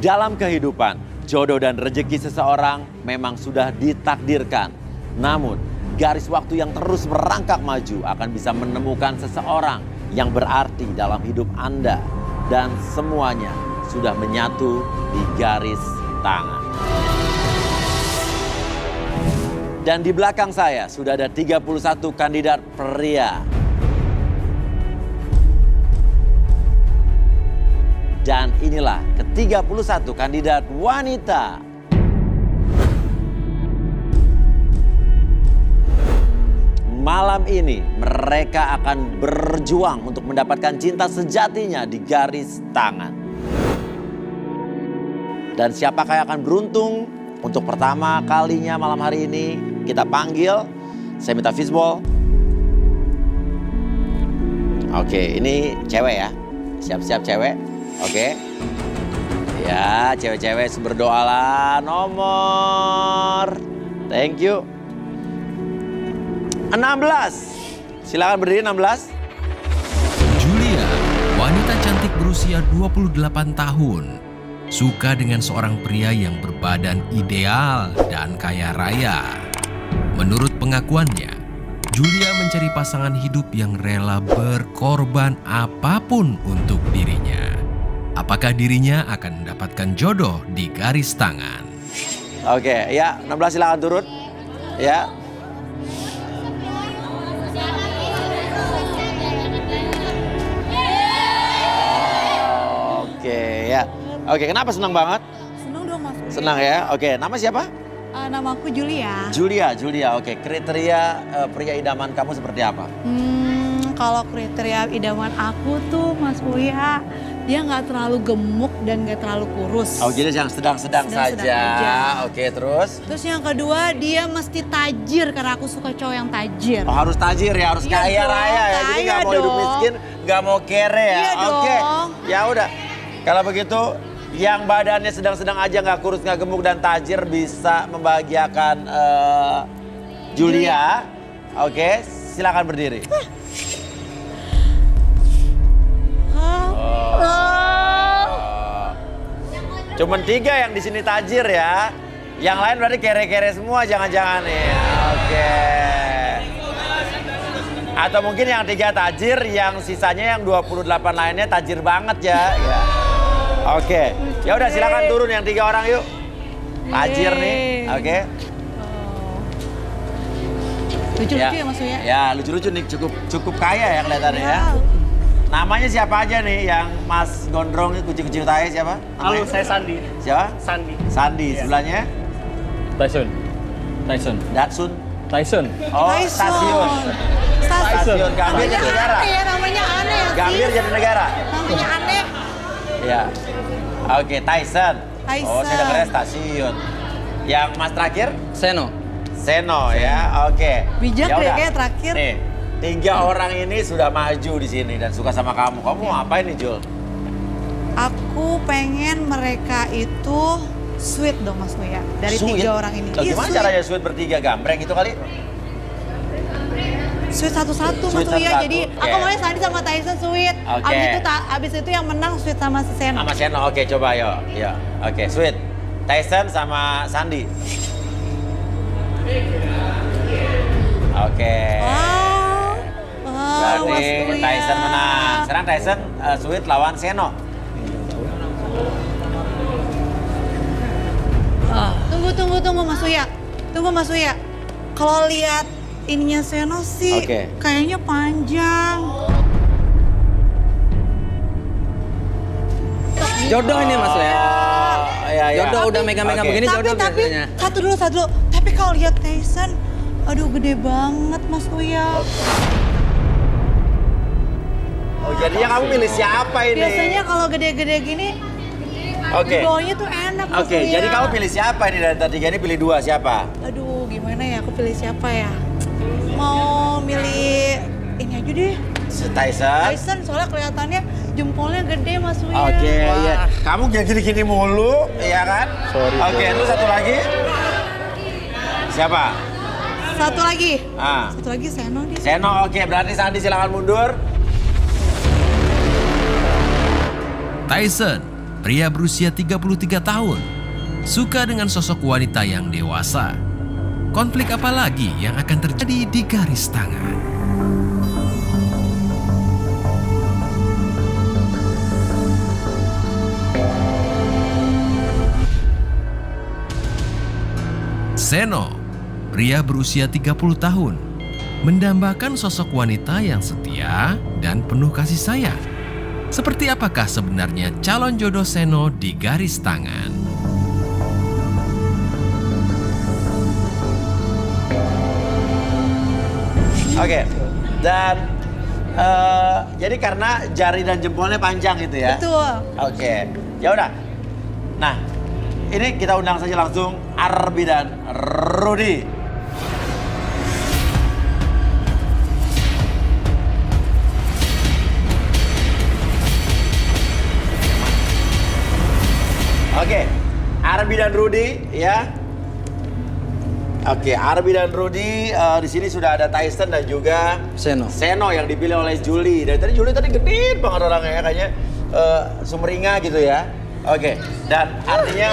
Dalam kehidupan, jodoh dan rezeki seseorang memang sudah ditakdirkan. Namun, garis waktu yang terus merangkak maju akan bisa menemukan seseorang yang berarti dalam hidup Anda. Dan semuanya sudah menyatu di garis tangan. Dan di belakang saya sudah ada 31 kandidat pria. Dan inilah ke-31 kandidat wanita. Malam ini mereka akan berjuang untuk mendapatkan cinta sejatinya di garis tangan. Dan siapakah yang akan beruntung untuk pertama kalinya malam hari ini kita panggil. Saya minta fishball. Oke, ini cewek ya. Siap-siap cewek. Oke. Ya, cewek-cewek berdoalah. Nomor. Thank you. 16. Silakan berdiri 16. Julia, wanita cantik berusia 28 tahun. Suka dengan seorang pria yang berbadan ideal dan kaya raya. Menurut pengakuannya, Julia mencari pasangan hidup yang rela berkorban apapun untuk dirinya. Apakah dirinya akan mendapatkan jodoh di garis tangan? Oke, ya 16 silakan turun. Ya. Oke, ya. Oke, kenapa senang banget? Senang dong Mas. Senang ya. Oke, nama siapa? Nama aku Julia. Julia. Oke, kriteria pria idaman kamu seperti apa? Kalau kriteria idaman aku tuh Mas Uya, dia nggak terlalu gemuk dan nggak terlalu kurus. Oh, jadi yang sedang-sedang saja. aja. Oke, terus? Terus yang kedua dia mesti tajir karena aku suka cowok yang tajir. Oh, harus tajir ya, harus Iya kaya dong, raya ya. Jadi kaya nggak mau hidup dong. miskin, nggak mau kere ya. Iya Oke, dong. ya udah. Kalau begitu, yang badannya sedang-sedang aja, nggak kurus, nggak gemuk dan tajir bisa membahagiakan Julia. Oke, silakan berdiri. Cuman 3 yang di sini tajir ya. Yang lain berarti kere-kere semua, jangan-jangan nih. Oke. Atau mungkin yang 3 tajir, yang sisanya yang 28 lainnya tajir banget ya. Ya. Oke. Ya udah silakan turun yang 3 orang yuk. Tajir nih. Oke. Lucu-lucu ya Mas Uya? Ya, lucu-lucu nih, cukup kaya ya kelihatannya ya. Namanya siapa aja nih yang Mas Gondrong kucing-kucing tae siapa? Halo, Namanya? saya Sandi. Siapa? Sandi. Sandi, Iya. sebelahnya? Datsun. Datsun. Oh, Tyson. stasiun. Stasiun Gambir Namanya Jatinegara. aneh ya, namanya aneh ya Gambir sis. Jatinegara. Namanya aneh. Ya. Oke, Tyson. Oh, saya dengarnya Tyson. stasiun. Yang Mas terakhir? Seno. Ya. Oke. Bijak Ya deh udah. kayak terakhir. Nih, 3 orang ini sudah maju di sini dan suka sama kamu. Kamu mau apain nih, Jul? Aku pengen mereka itu sweet dong Mas Uya. Dari Sweet? 3 orang ini. Loh, Iya, gimana sweet. caranya sweet bertiga? Gambreng itu kali? Sweet satu-satu Mas Sweet Uya. satu-satu, Jadi oke. aku maunya Sandi sama Tyson sweet. Oke. Abis itu yang menang sweet sama si Seno. Sama Seno, oke coba yuk. Ya, oke, sweet. Tyson sama Sandi. Oke. Wow. Wow, Mas Berarti Uya. Tyson menang. Sekarang Tyson sweet lawan Seno. Tunggu Mas Uya. Tunggu Mas Uya. Kalau lihat ininya Seno sih Oke. kayaknya panjang. Jodoh ini Mas ya. Iya, iya. Jodoh udah megang-megang Oke. begini jodoh Tapi biasanya. satu dulu. Tapi kalau lihat Tyson, aduh gede banget Mas Uya. Oh, jadinya kamu milih siapa ini? Biasanya kalau gede-gede gini, Oke. bawahnya tuh enak Mas Oke, Uya. jadi kamu pilih siapa ini dari tiga ini pilih 2 siapa? Aduh, gimana ya? Aku pilih siapa ya? Mau milih ini aja deh. Tyson. Tyson soalnya kelihatannya jempolnya gede Mas Uya. Oke, iya. Kamu gini-gini mulu, iya kan? Oke, terus satu lagi. Siapa? Satu lagi. Ah. Satu lagi Seno deh. Seno, oke. Berarti Sandi silakan mundur. Tyson, pria berusia 33 tahun, suka dengan sosok wanita yang dewasa. Konflik apa lagi yang akan terjadi di garis tangan? Seno, pria berusia 30 tahun, mendambakan sosok wanita yang setia dan penuh kasih sayang. Seperti apakah sebenarnya calon jodoh Seno di garis tangan? Oke, dan jadi karena jari dan jempolnya panjang gitu ya? Betul. Oke, ya udah. Nah, ini kita undang saja langsung Arbi dan Rudy. Oke, Arbi dan Rudy ya. Oke, Arbi dan Rudy di sini sudah ada Tyson dan juga Seno yang dipilih oleh Julie. Dan tadi Julie tadi gede banget orangnya ya, kayaknya sumringah gitu ya. Oke, dan artinya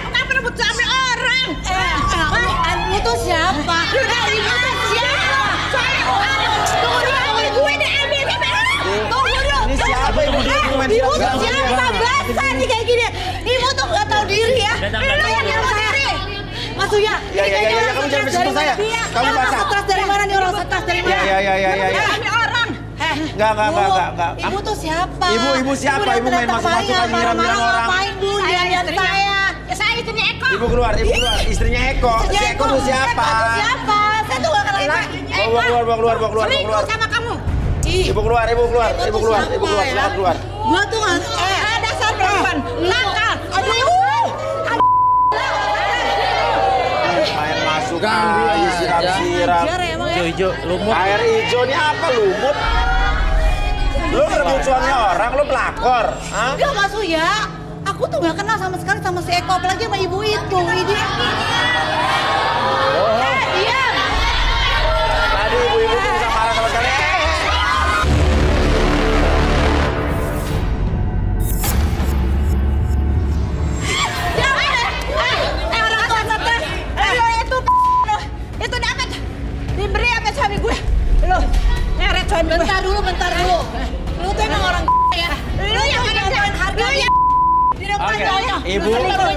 Kenapa rebut suami orang? Ibu tuh siapa? Ibu tuh siapa? Tunggu gue deh ambil Tunggu dulu. ini siapa yang mau dokumen Ibu tuh siapa? Basah nih kayak gini. Ibu tuh nggak tahu diri ya. Lu yang nggak tahu diri. Mas Uya, Ya, kamu jangan bersentuh saya. Kamu basah. Stres dari mana nih orang stres dari mana? Ya. Ambil orang. Enggak. Ibu tuh siapa? Ibu siapa? Ibu main masuk-masukan nyiram-nyiram orang. Ngapain Bu? Lihat saya. Saya istrinya Eko. Ibu keluar. Istrinya Eko. Si Eko tuh siapa? Eko tuh siapa? Saya tuh gak kenal Eko. Bawa keluar. Selingkuh sama kamu. Ibu keluar. Keluar. Gua tuh gak... dasar perempuan. Nakal. Aduh. Main masuk air, siram-siram. Hijau-hijau, lumut. Air hijau ini apa lumut? Lu ngerebut suami orang, lu pelakor. Hah? Enggak Mas Uya. Aku tuh gak kenal sama sekali sama si Eko. Apalagi sama ibu itu. Ini. Diam. Tadi ibu-ibu tuh bisa marah sama sekali. Itu dapat diberi apa suami gue? Lu nyeret suami gue. Bentar dulu. Lu tuh emang orang ya. Lu yang ngajarin harga ya. Oke, Ibu kenal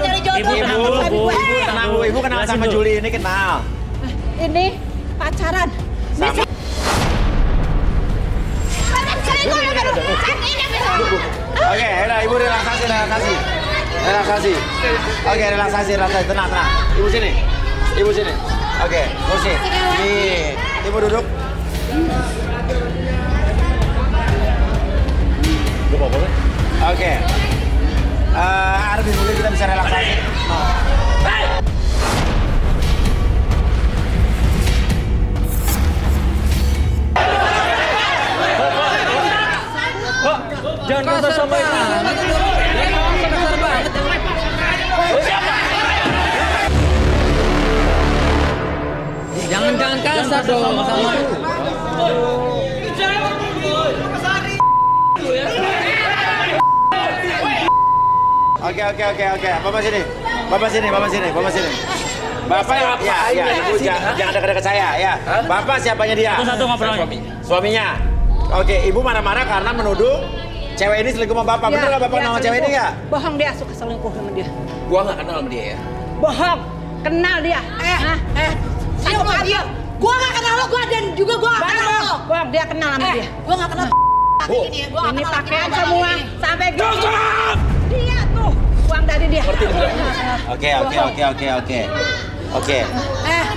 Bu, Ibu kenal sama Julie ini kenal. Ini pacaran. Sama. Oke, udah Ibu relaksasi. Oke, relaksasi, tenang. Ibu sini. Oke, kursi. Nih, Ibu duduk. Oke. Arbi dulu kita bisa relaksasi. Jangan kasar sama ibu. Jangan kasar dong sama Oke. Bapak sini. Bapak ya, Ibu jangan dekat-dekat saya ya. Bapak siapanya dia? Satu ngobrol. Suaminya. Oke, Ibu marah-marah karena menuduh cewek ini selingkuh sama Bapak. Bener nggak Bapak nama cewek ini nggak? Bohong, dia suka selingkuh sama dia. Gua nggak kenal sama dia ya. Bohong, kenal dia. Sama dia. Gua gak kenal lo, dan juga gua gak kenal lo. Bohong, dia kenal sama dia. Gua gak kenal Ini pakaian semua sampai gini. Dia tuh uang dari dia. Oke.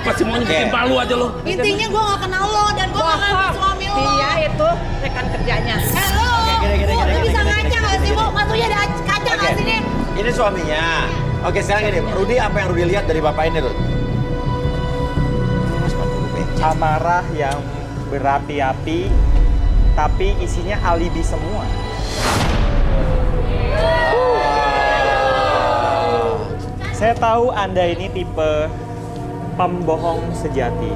Masih mau bikin palu aja lo. Intinya gua gak kenal lo dan gua gak kenal suami lo. Dia itu rekan kerjanya. Lo bisa ngaca gak sih, Bu? Maksudnya ada kaca gak sih nih? Ini suaminya. Oke, sekarang gini, Rudy apa yang Rudy lihat dari Bapak ini, Rud? Amarah yang berapi-api, tapi isinya alibi semua. Saya tahu Anda ini tipe pembohong sejati.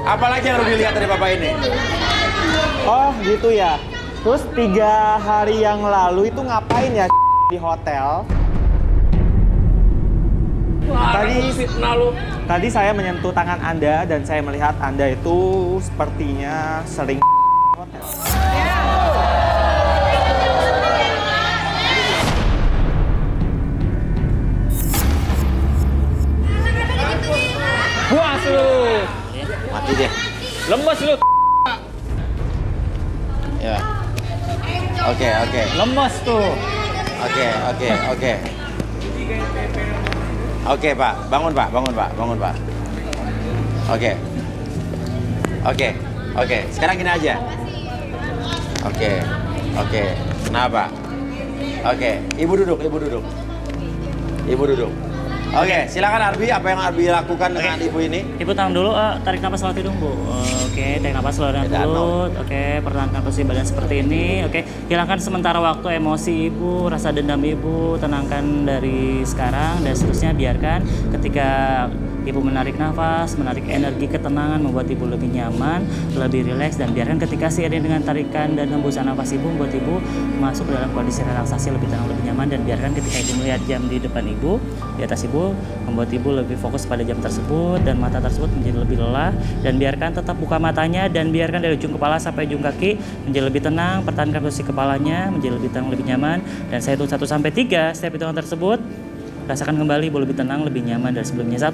Apalagi yang Ruby lihat dari Bapak ini? Oh gitu ya. Terus 3 hari yang lalu itu ngapain ya di hotel? Tadi saya menyentuh tangan Anda dan saya melihat Anda itu sepertinya sering hotel. Puas lu. Mati dia. Lemes lu. Ya. Oke. Lemes tuh. Oke. Oke, Pak. Bangun, Pak. Oke. Sekarang gini aja. Oke. Kenapa? Oke, Ibu duduk. Oke, silakan Arbi. Apa yang Arbi lakukan dengan Ibu ini? Ibu tahan dulu, tarik napas lewat hidung, Bu. Oke, tarik napas lewat mulut. Oke, pertahankan posisi badan seperti ini. Oke, hilangkan sementara waktu emosi Ibu, rasa dendam Ibu, tenangkan dari sekarang dan seterusnya. Biarkan ketika Ibu menarik nafas, menarik energi ketenangan, membuat Ibu lebih nyaman, lebih rileks, dan biarkan ketika seiring dengan tarikan dan hembusan nafas Ibu, membuat Ibu masuk ke dalam kondisi relaksasi lebih tenang, lebih nyaman, dan biarkan ketika Ibu melihat jam di depan Ibu, di atas Ibu, membuat Ibu lebih fokus pada jam tersebut, dan mata tersebut menjadi lebih lelah, dan biarkan tetap buka matanya, dan biarkan dari ujung kepala sampai ujung kaki menjadi lebih tenang, pertahankan posisi kepalanya, menjadi lebih tenang, lebih nyaman, dan saya hitung 1-3, setiap hitungan tersebut, rasakan kembali Ibu lebih tenang, lebih nyaman dari sebelumnya. 1,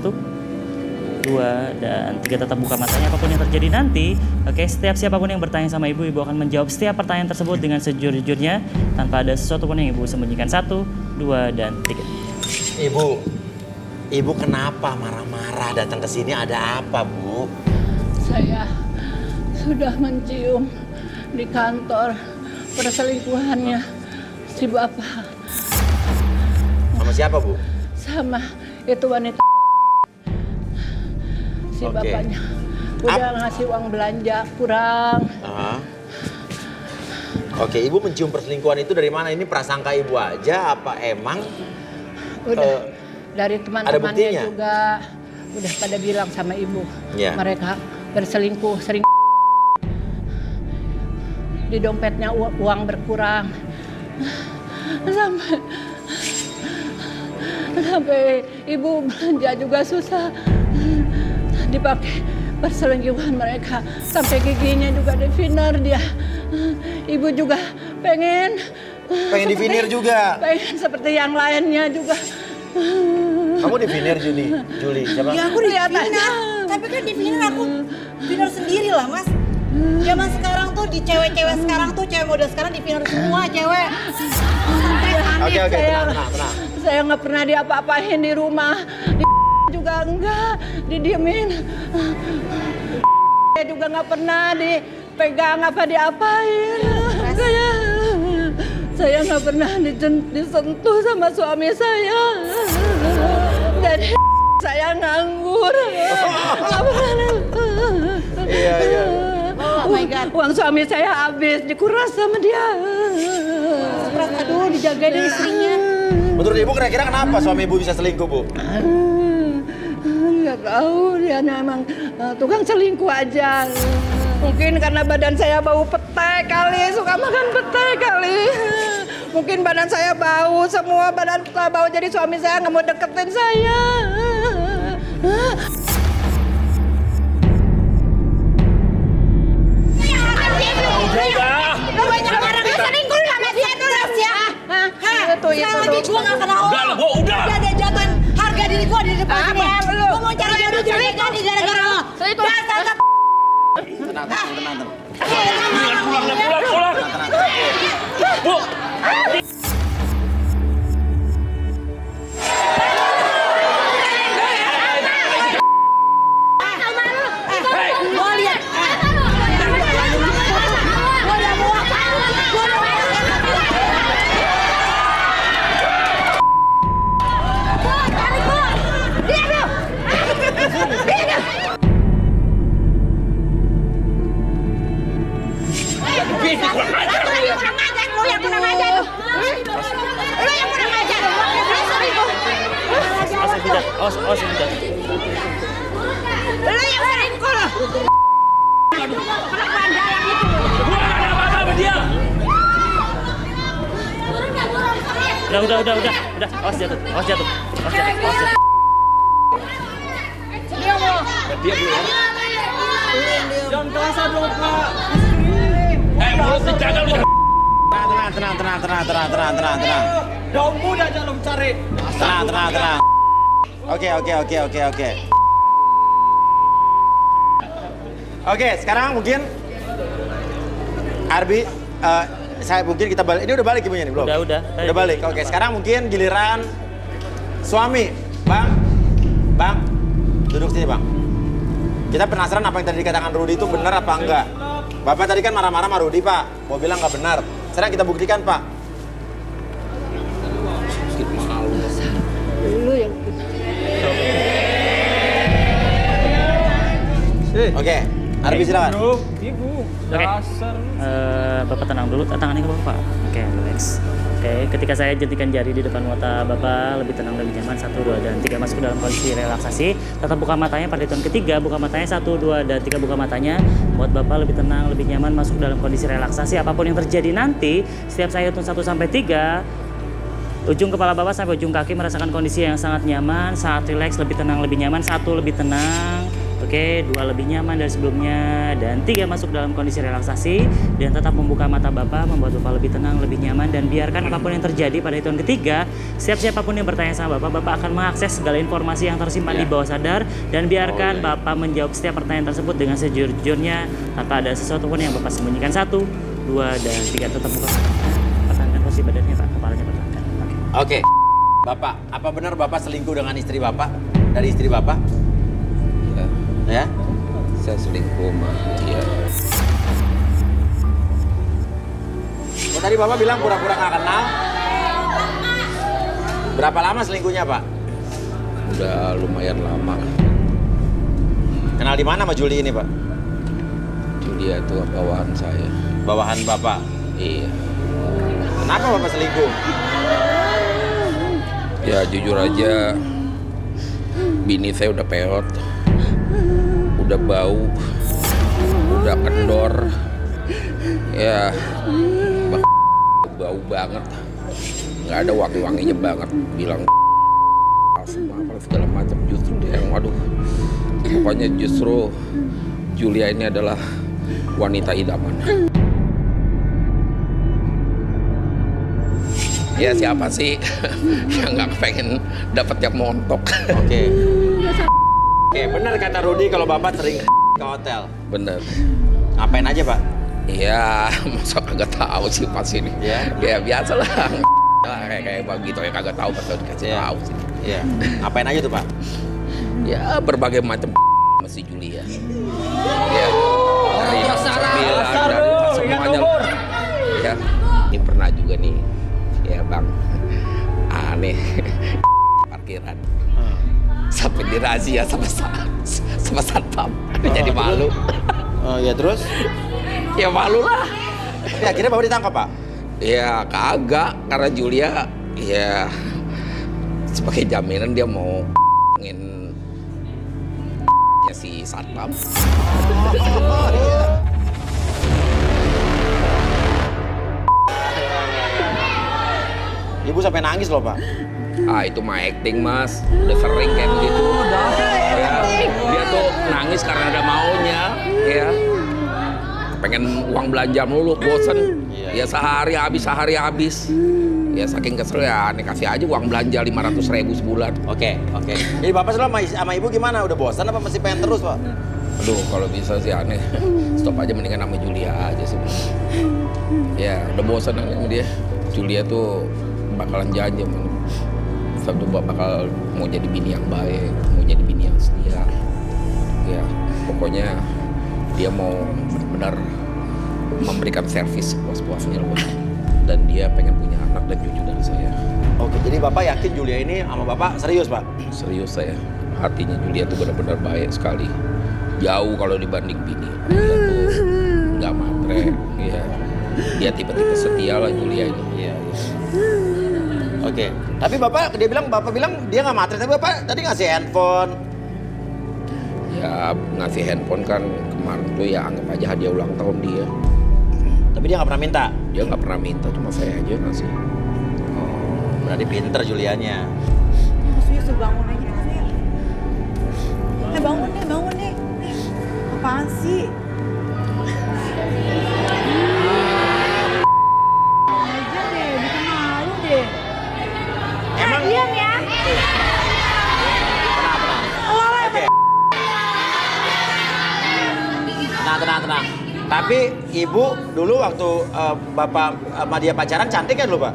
2, dan 3, tetap buka matanya apapun yang terjadi nanti. Oke, setiap siapapun yang bertanya sama Ibu, Ibu akan menjawab setiap pertanyaan tersebut dengan sejujurnya tanpa ada sesuatu pun yang Ibu sembunyikan. 1, 2, dan 3. Ibu kenapa marah-marah datang ke sini? Ada apa, Bu? Saya sudah mencium di kantor perselingkuhannya si Bapak Sama siapa, Bu? sama itu wanita. Si Oke. bapaknya udah ngasih uang belanja kurang. Oke, Ibu mencium perselingkuhan itu dari mana? Ini prasangka Ibu aja apa emang? Udah dari ada teman-temannya buktinya? juga udah pada bilang sama ibu. Ya. Mereka berselingkuh sering. Di dompetnya uang berkurang. Sampai ibu belanja juga susah. Dipakai perselingkuhan mereka. Sampai giginya juga divinir dia. Ibu juga pengen Divinir juga? Pengen seperti yang lainnya juga. Kamu divinir, Juli? Siapa? Ya aku divinir, tapi kan divinir aku vinir sendiri lah mas. Zaman sekarang tuh di cewek-cewek sekarang tuh cewek model sekarang divinir semua cewek. Oke, Saya- tenang. Saya nggak pernah diapa-apain di rumah, juga enggak, didiemin. Saya juga nggak pernah dipegang apa diapain. Saya nggak pernah disentuh sama suami saya. Jadi saya nganggur. Nggak pernah. Iya. Oh my God. Uang suami saya habis, dikuras sama dia. Aduh dijaga dari istrinya. Menurut Ibu kira-kira kenapa suami Ibu bisa selingkuh, Bu? Nggak tahu, dia memang tukang selingkuh aja. Mungkin karena badan saya bau petai kali, suka makan petai kali. Mungkin badan saya bau, semua badan saya bau, jadi suami saya nggak mau deketin saya. Lo banyak orang yang selingkuh sama dia terus ya. Itu. Lagi gue gak kenal Udah lah, Bu, udah. Dia ada jatuhin harga diri gue di depan sini. Apa lu? Gue mau cari jodoh jadi gara-gara lo. Selingkuh. Tenang. Pulang. Bu, Gue lihat. Gue udah muak. Gue udah muak. Tarik gue. Diam lu. Diam. bisik kurang ajar. Lu yang kurang ajar. Lu yang kurang ajar. Lu yang kurang ajar. Awas, Bujat. Lu yang selingkuh lu. aduh. Kelakuan dia yang itu. Gua nggak ada apa-apa sama dia. Udah. Awas jatuh. Dia mau. Dia Bu ya. Jangan kasar dong, Pak. Mulut dijaga lu. Tenang. Daun muda jangan cari. Tenang. Oke. Oke, sekarang mungkin Arbi, kita balik. Ini udah balik ibunya nih belum? Udah. Udah balik. Oke, sekarang mungkin giliran suami, Bang, duduk sini Bang. Kita penasaran apa yang tadi dikatakan Rudy itu benar apa enggak? Bapak tadi kan marah-marah sama Rudy Pak, mau bilang nggak benar. Sekarang kita buktikan Pak. Lu yang Oke, Arbi silakan. Ibu. Oke. Bapak tenang dulu, tangannya ke Bapak. Oke, relax. Oke, ketika saya jentikan jari di depan mata Bapak, lebih tenang, lebih nyaman. 1, 2, dan 3 masuk ke dalam kondisi relaksasi. Tetap buka matanya pada hitungan ketiga, buka matanya 1, 2, dan 3 buka matanya. Buat Bapak lebih tenang, lebih nyaman, masuk dalam kondisi relaksasi. Apapun yang terjadi nanti, setiap saya hitung 1 sampai 3, ujung kepala Bapak sampai ujung kaki merasakan kondisi yang sangat nyaman, sangat rileks, lebih tenang, lebih nyaman. 1 lebih tenang. Oke, 2 lebih nyaman dari sebelumnya, dan 3 masuk dalam kondisi relaksasi dan tetap membuka mata Bapak, membuat Bapak lebih tenang, lebih nyaman, dan biarkan apapun yang terjadi pada hitungan ketiga, siapapun yang bertanya sama Bapak akan mengakses segala informasi yang tersimpan di bawah sadar, dan biarkan Bapak menjawab setiap pertanyaan tersebut dengan sejujurnya tanpa ada sesuatu pun yang Bapak sembunyikan. 1, 2, dan 3 tetap buka mata. Pertahankan posisi badannya Pak, kepalanya pertahankan. Oke. Bapak, apa benar Bapak selingkuh dengan istri Bapak? Dari istri Bapak? Ya? Saya selingkuh sama dia. Oh, tadi Bapak bilang pura-pura nggak kenal. Berapa lama selingkuhnya Pak? Udah lumayan lama. Kenal di mana sama Juli ini Pak? Dia tuh bawahan saya. Bawahan Bapak. Iya. Kenapa Bapak selingkuh? Ya jujur aja, bini saya udah peot, udah bau, udah kendor, ya bau banget, nggak ada wangi-wanginya banget, bilang semua apa segala macam, justru dia yang waduh, pokoknya justru Julia ini adalah wanita idaman. Ya siapa sih yang nggak pengen dapat yang montok? Oke. Oke, benar kata Rudy kalau Bapak sering ke hotel. Bener. Ngapain aja Pak? Iya, masa kagak tahu sih pas ini. Ya. Ya biasa lah. Kayak begitu ya kagak tahu pas dikasih Iya. tahu sih. Iya. Ngapain aja tuh Pak? Ya berbagai macam masih Julia. Ya. Dari sembilan dari semuanya. Ya. Ini pernah juga nih. Ya Bang. Aneh. Parkiran. Sampai dirazia sama satpam. Jadi malu. Oh ya terus? Ya malu lah. Ya akhirnya Bapak ditangkap Pak? Ya kagak, karena Julia ya sebagai jaminan dia mau ngin si satpam. Ibu sampai nangis loh Pak. Ah itu mah acting Mas, udah sering kayak begitu. Ya, dia tuh nangis karena ada maunya, ya. Pengen uang belanja mulu, bosen. Ya sehari habis. Ya saking kesel ya, nih kasih aja uang belanja 500.000 sebulan. Oke. Jadi Bapak selalu sama Ibu gimana? Udah bosan apa masih pengen terus Pak? Aduh kalau bisa sih aneh, stop aja mendingan sama Julia aja sih. Ya udah bosan sama dia. Julia tuh bakalan janji satu bakal mau jadi bini yang baik, mau jadi bini yang setia. Ya pokoknya dia mau benar-benar memberikan servis puas-puasnya loh. Dan dia pengen punya anak dan cucu dari saya. Oke, jadi Bapak yakin Julia ini sama Bapak serius Pak? Serius saya, hatinya Julia tuh benar-benar baik sekali. Jauh kalau dibanding bini. Dia tuh nggak matre, ya. Dia tipe-tipe setia lah Julia ini. Iya. Oke, tapi Bapak bilang dia nggak matre, tapi Bapak tadi ngasih handphone. Ya ngasih handphone kan kemarin tuh ya anggap aja hadiah ulang tahun dia. Tapi dia nggak pernah minta. Dia nggak pernah minta, cuma saya aja ngasih. Berarti pinter Julianya. Yus, bangun aja Yus. Bangun nih. Apaan sih? Aja deh, bikin malu deh. Emang Diam ya. tenang. Tapi ibu dulu waktu bapak sama dia pacaran cantik kan dulu, Pak?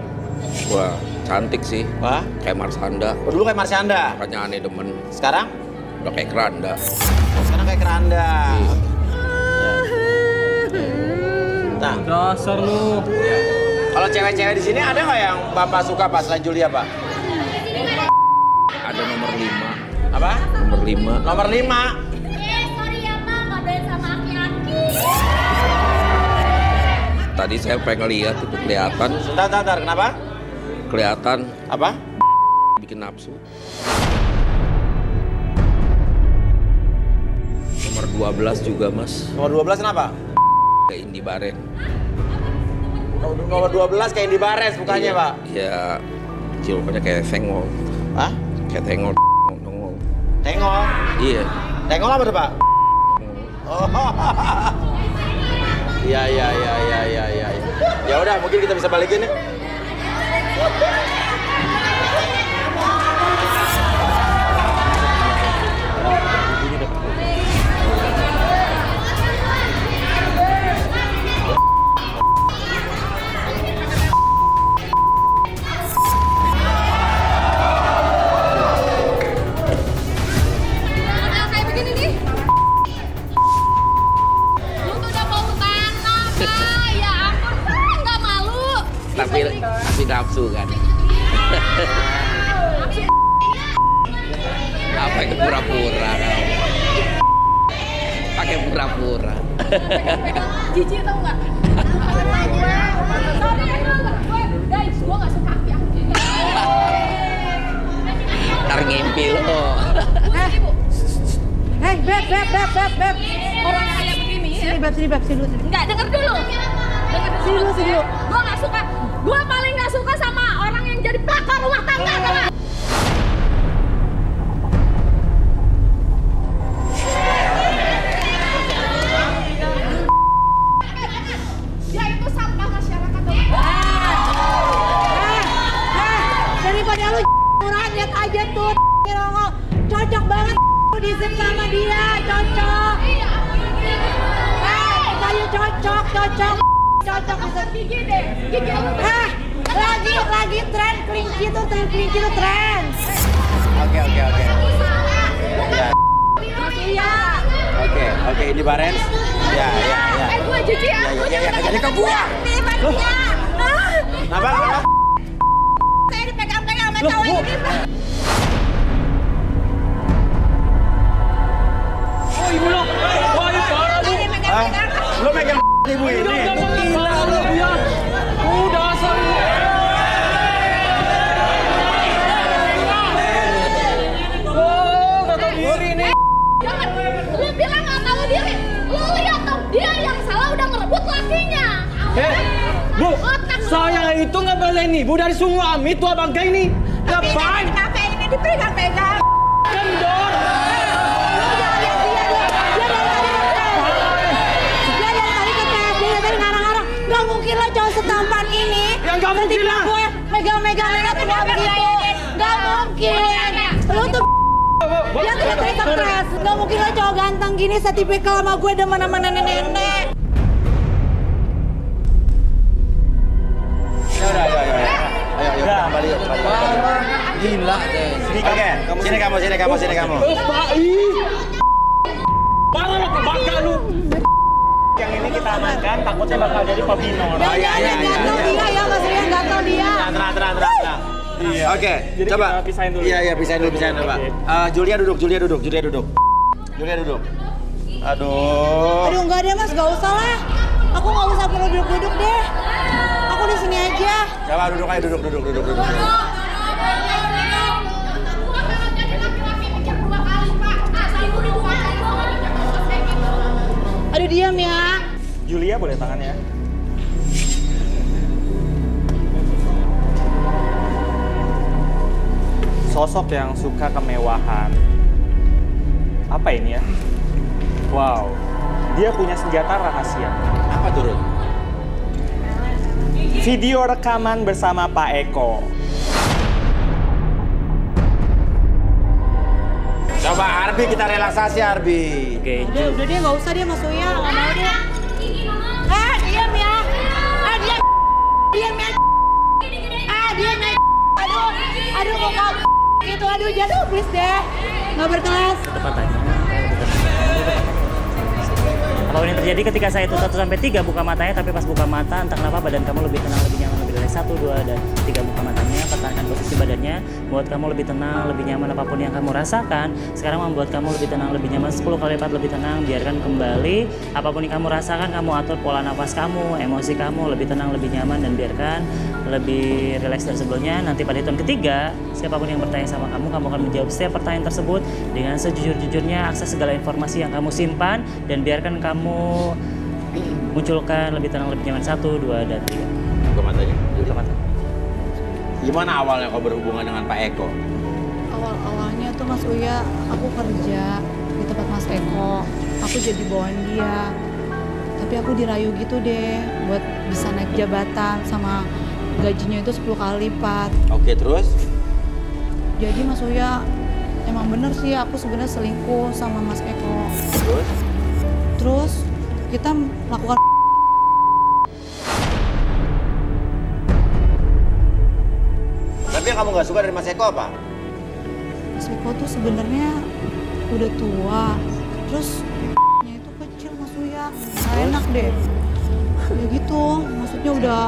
Wah, cantik sih. Wah, Kayak Marsanda. dulu kayak Marsyanda. Makanya aneh demen. Sekarang? Udah kayak keranda. Sekarang kayak keranda. Iya. Nah, Dasar lu. kalau cewek-cewek di sini ada nggak yang bapak suka Pak selain Julia, Pak? Ada nomor 5. Apa? Nomor 5. Nomor 5. Sorry ya Pak, ngodain sama aki-aki. Tadi saya pengen lihat itu kelihatan. Sebentar. Kenapa? Kelihatan Apa? bikin nafsu. Nomor 12 juga, Mas. Nomor 12 kenapa? Kayak Indi Baren. Nomor 12 kayak di Bares mukanya, Pak. Ya, ciloknya kayak tengol. Hah? Kayak tengol. Nongol. Tengol. Iya. Tengol apa tuh, Pak? Oh. Iya. Ya udah, mungkin kita bisa balikin ya. Udah kayak begini nih. Lu tuh udah mau tanam, Pak. Ya ampun, Pak. Nggak malu. Tapi nafsu kan. Apa yang pura-pura kau? Pakai pura-pura. Jijik tau nggak? Sorry ya, guys, gue nggak suka aki-aki. Ntar ngimpi lo. Hei, Beb. Orang kayak begini ya. Sini, Beb, sini dulu. Enggak, denger dulu. Sini dulu. Gue nggak suka. Gue paling nggak suka sama orang yang jadi pelakor rumah tangga, tau nggak? Dia itu sampah masyarakat. Tau nggak? Daripada lu murahan, lihat aja tuh nongol. Cocok banget lu diisip sama dia, cocok. Kayu cocok bisa Gigi deh, gigi lu. lagi tren kelinci tuh tren. Oke. Iya. Oke, ini Barens. Ya. Gue jijik ya. Jadi ke gua. Kenapa? Saya dipegang-pegang sama cowok ini. Oh, ibu lo. Wah, ini parah lu. Dipegang-pegang. Lu megang ibu ini. Gila lu ya. Dasar lu. Oh, nggak tahu diri nih. Jangan, lu bilang nggak tahu diri. Lu lihat dong, dia yang salah udah ngerebut lakinya. Bu, saya itu nggak belain ibu dari sungguh amit tuh abang kayak ini. Ngapain? Kenapa ini dipegang-pegang? Kendor. Dia dari tadi ketek, dia dari ngarang-ngarang. Gak mungkin lah cowok setampan ini. Ya nggak mungkin lah. Gue megang-megang tua begitu. Gak mungkin. Lu tuh dia tuh dari stres. Gak mungkin lah cowok ganteng gini setipikal sama gue demen sama nenek-nenek. Ayo, kembali yuk. Gila. Oke, sini kamu. Pak, ih. Parah lo kebakar lu. Yang ini kita amankan, takutnya bakal jadi pebinor. Jangan gatel dia ya, maksudnya gatel dia. Tenang. Iya. Oke, Jadi coba. kita pisahin dulu. Iya, pisahin dulu, Pak. Julia duduk. Aduh. Aduh enggak deh mas, gak usah lah. Aku gak usah perlu duduk-duduk deh. Aku di sini aja. Coba duduk. tangannya ya. Sosok yang suka kemewahan. Apa ini ya? Wow, dia punya senjata rahasia. Apa turun? Video rekaman bersama Pak Eko. Coba Arbi, kita relaksasi Arbi. Oke, Udah dia nggak usah dia Mas Uya, nggak mau dia. Diam ya. Diam ya. Diam ya. Aduh muka gitu, aduh jatuh please deh. Nggak berkelas. tepat tanya. Apapun yang terjadi ketika saya itu 1 sampai 3 buka matanya, tapi pas buka mata entah kenapa badan kamu lebih tenang, lebih nyaman lebih dari 1, 2, dan 3 buka matanya, pertahankan posisi badannya, buat kamu lebih tenang, lebih nyaman apapun yang kamu rasakan. Sekarang membuat kamu lebih tenang, lebih nyaman 10 kali lipat lebih tenang. Biarkan kembali apapun yang kamu rasakan, kamu atur pola nafas kamu, emosi kamu lebih tenang, lebih nyaman, dan biarkan lebih rileks dari sebelumnya. Nanti pada hitungan ketiga, siapapun yang bertanya sama kamu akan menjawab setiap pertanyaan tersebut dengan sejujur-jujurnya. Akses segala informasi yang kamu simpan dan biarkan kamu munculkan lebih tenang, lebih nyaman. 1, 2, dan 3. Buka matanya. Buka mata. Gimana awalnya kau berhubungan dengan Pak Eko? Awal-awalnya tuh Mas Uya, aku kerja di tempat Mas Eko. Aku jadi bawahan dia. Tapi aku dirayu gitu deh buat bisa naik jabatan sama gajinya itu 10 kali lipat. Oke, terus? Jadi Mas Uya, emang bener sih aku sebenarnya selingkuh sama Mas Eko. Terus? Terus kita melakukan Tapi yang kamu nggak suka dari Mas Eko apa? Mas Eko tuh sebenarnya udah tua. Terus nya itu kecil Mas Uya. Nggak enak deh. Ya gitu, maksudnya udah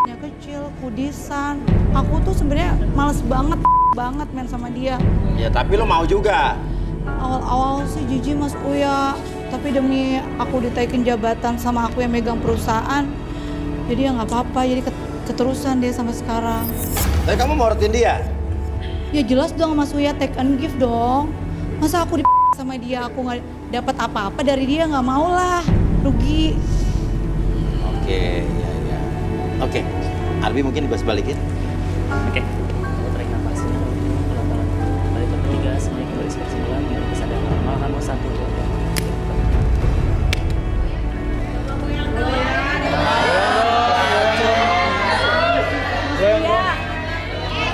nya kecil, kudisan. Aku tuh sebenarnya males banget main sama dia. Ya tapi lo mau juga. Awal-awal sih jijik Mas Uya, tapi demi aku ditaikin jabatan sama aku yang megang perusahaan, jadi ya nggak apa-apa, jadi keterusan dia sampai sekarang. Tapi kamu mau rutin dia? Ya jelas dong Mas Uya, take and give dong. Masa aku sama dia, aku nggak dapat apa-apa dari dia, nggak mau lah, rugi. Oke, ya. Oke, Arbi mungkin dibahas balikin. Oke. Kamu tarik nafas. Pelan-pelan. Pada hitungan ketiga, semuanya kembali seperti semula, kembali ke sadar normal. Kamu 1, 2, 3.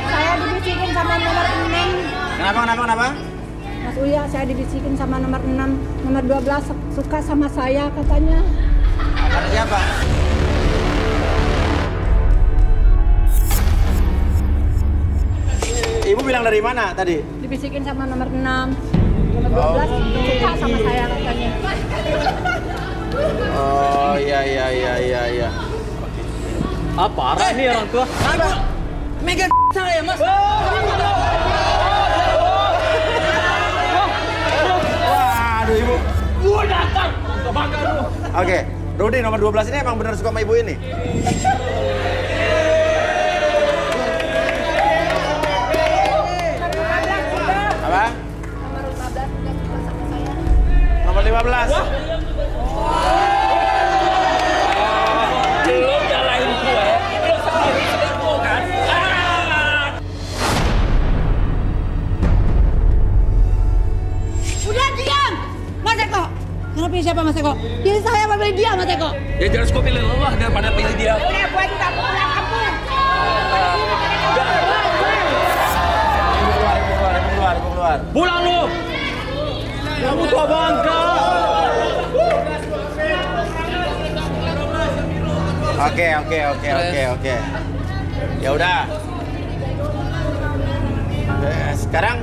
Saya dibisikin sama nomor 6. Kenapa? Mas Uya, saya dibisikin sama nomor 6. Nomor 12 suka sama saya katanya. Karena siapa? Ibu bilang dari mana tadi? Dibisikin sama nomor 6. Nomor 12 suka sama saya katanya. Oh, iya. Ah, parah nih orang tua. Megan saya, Mas. Waduh, Ibu. Gua datang. Bangga lu. Oke, Rudi nomor 12 ini emang benar suka sama Ibu ini? Apa? Nomor 15 udah suka sama saya. Nomor 15. Lu nyalain gue. Lu sendiri selingkuh kan? Udah diam, Mas Eko. Kenapa pilih siapa Mas Eko? Pilih saya apa pilih dia Mas Eko? Ya jelas gue pilih Allah daripada pilih dia. Udah buat kita pulang kampung. Ibu keluar. Pulang lu. Kamu tua bangka. Oke. Ya udah. Sekarang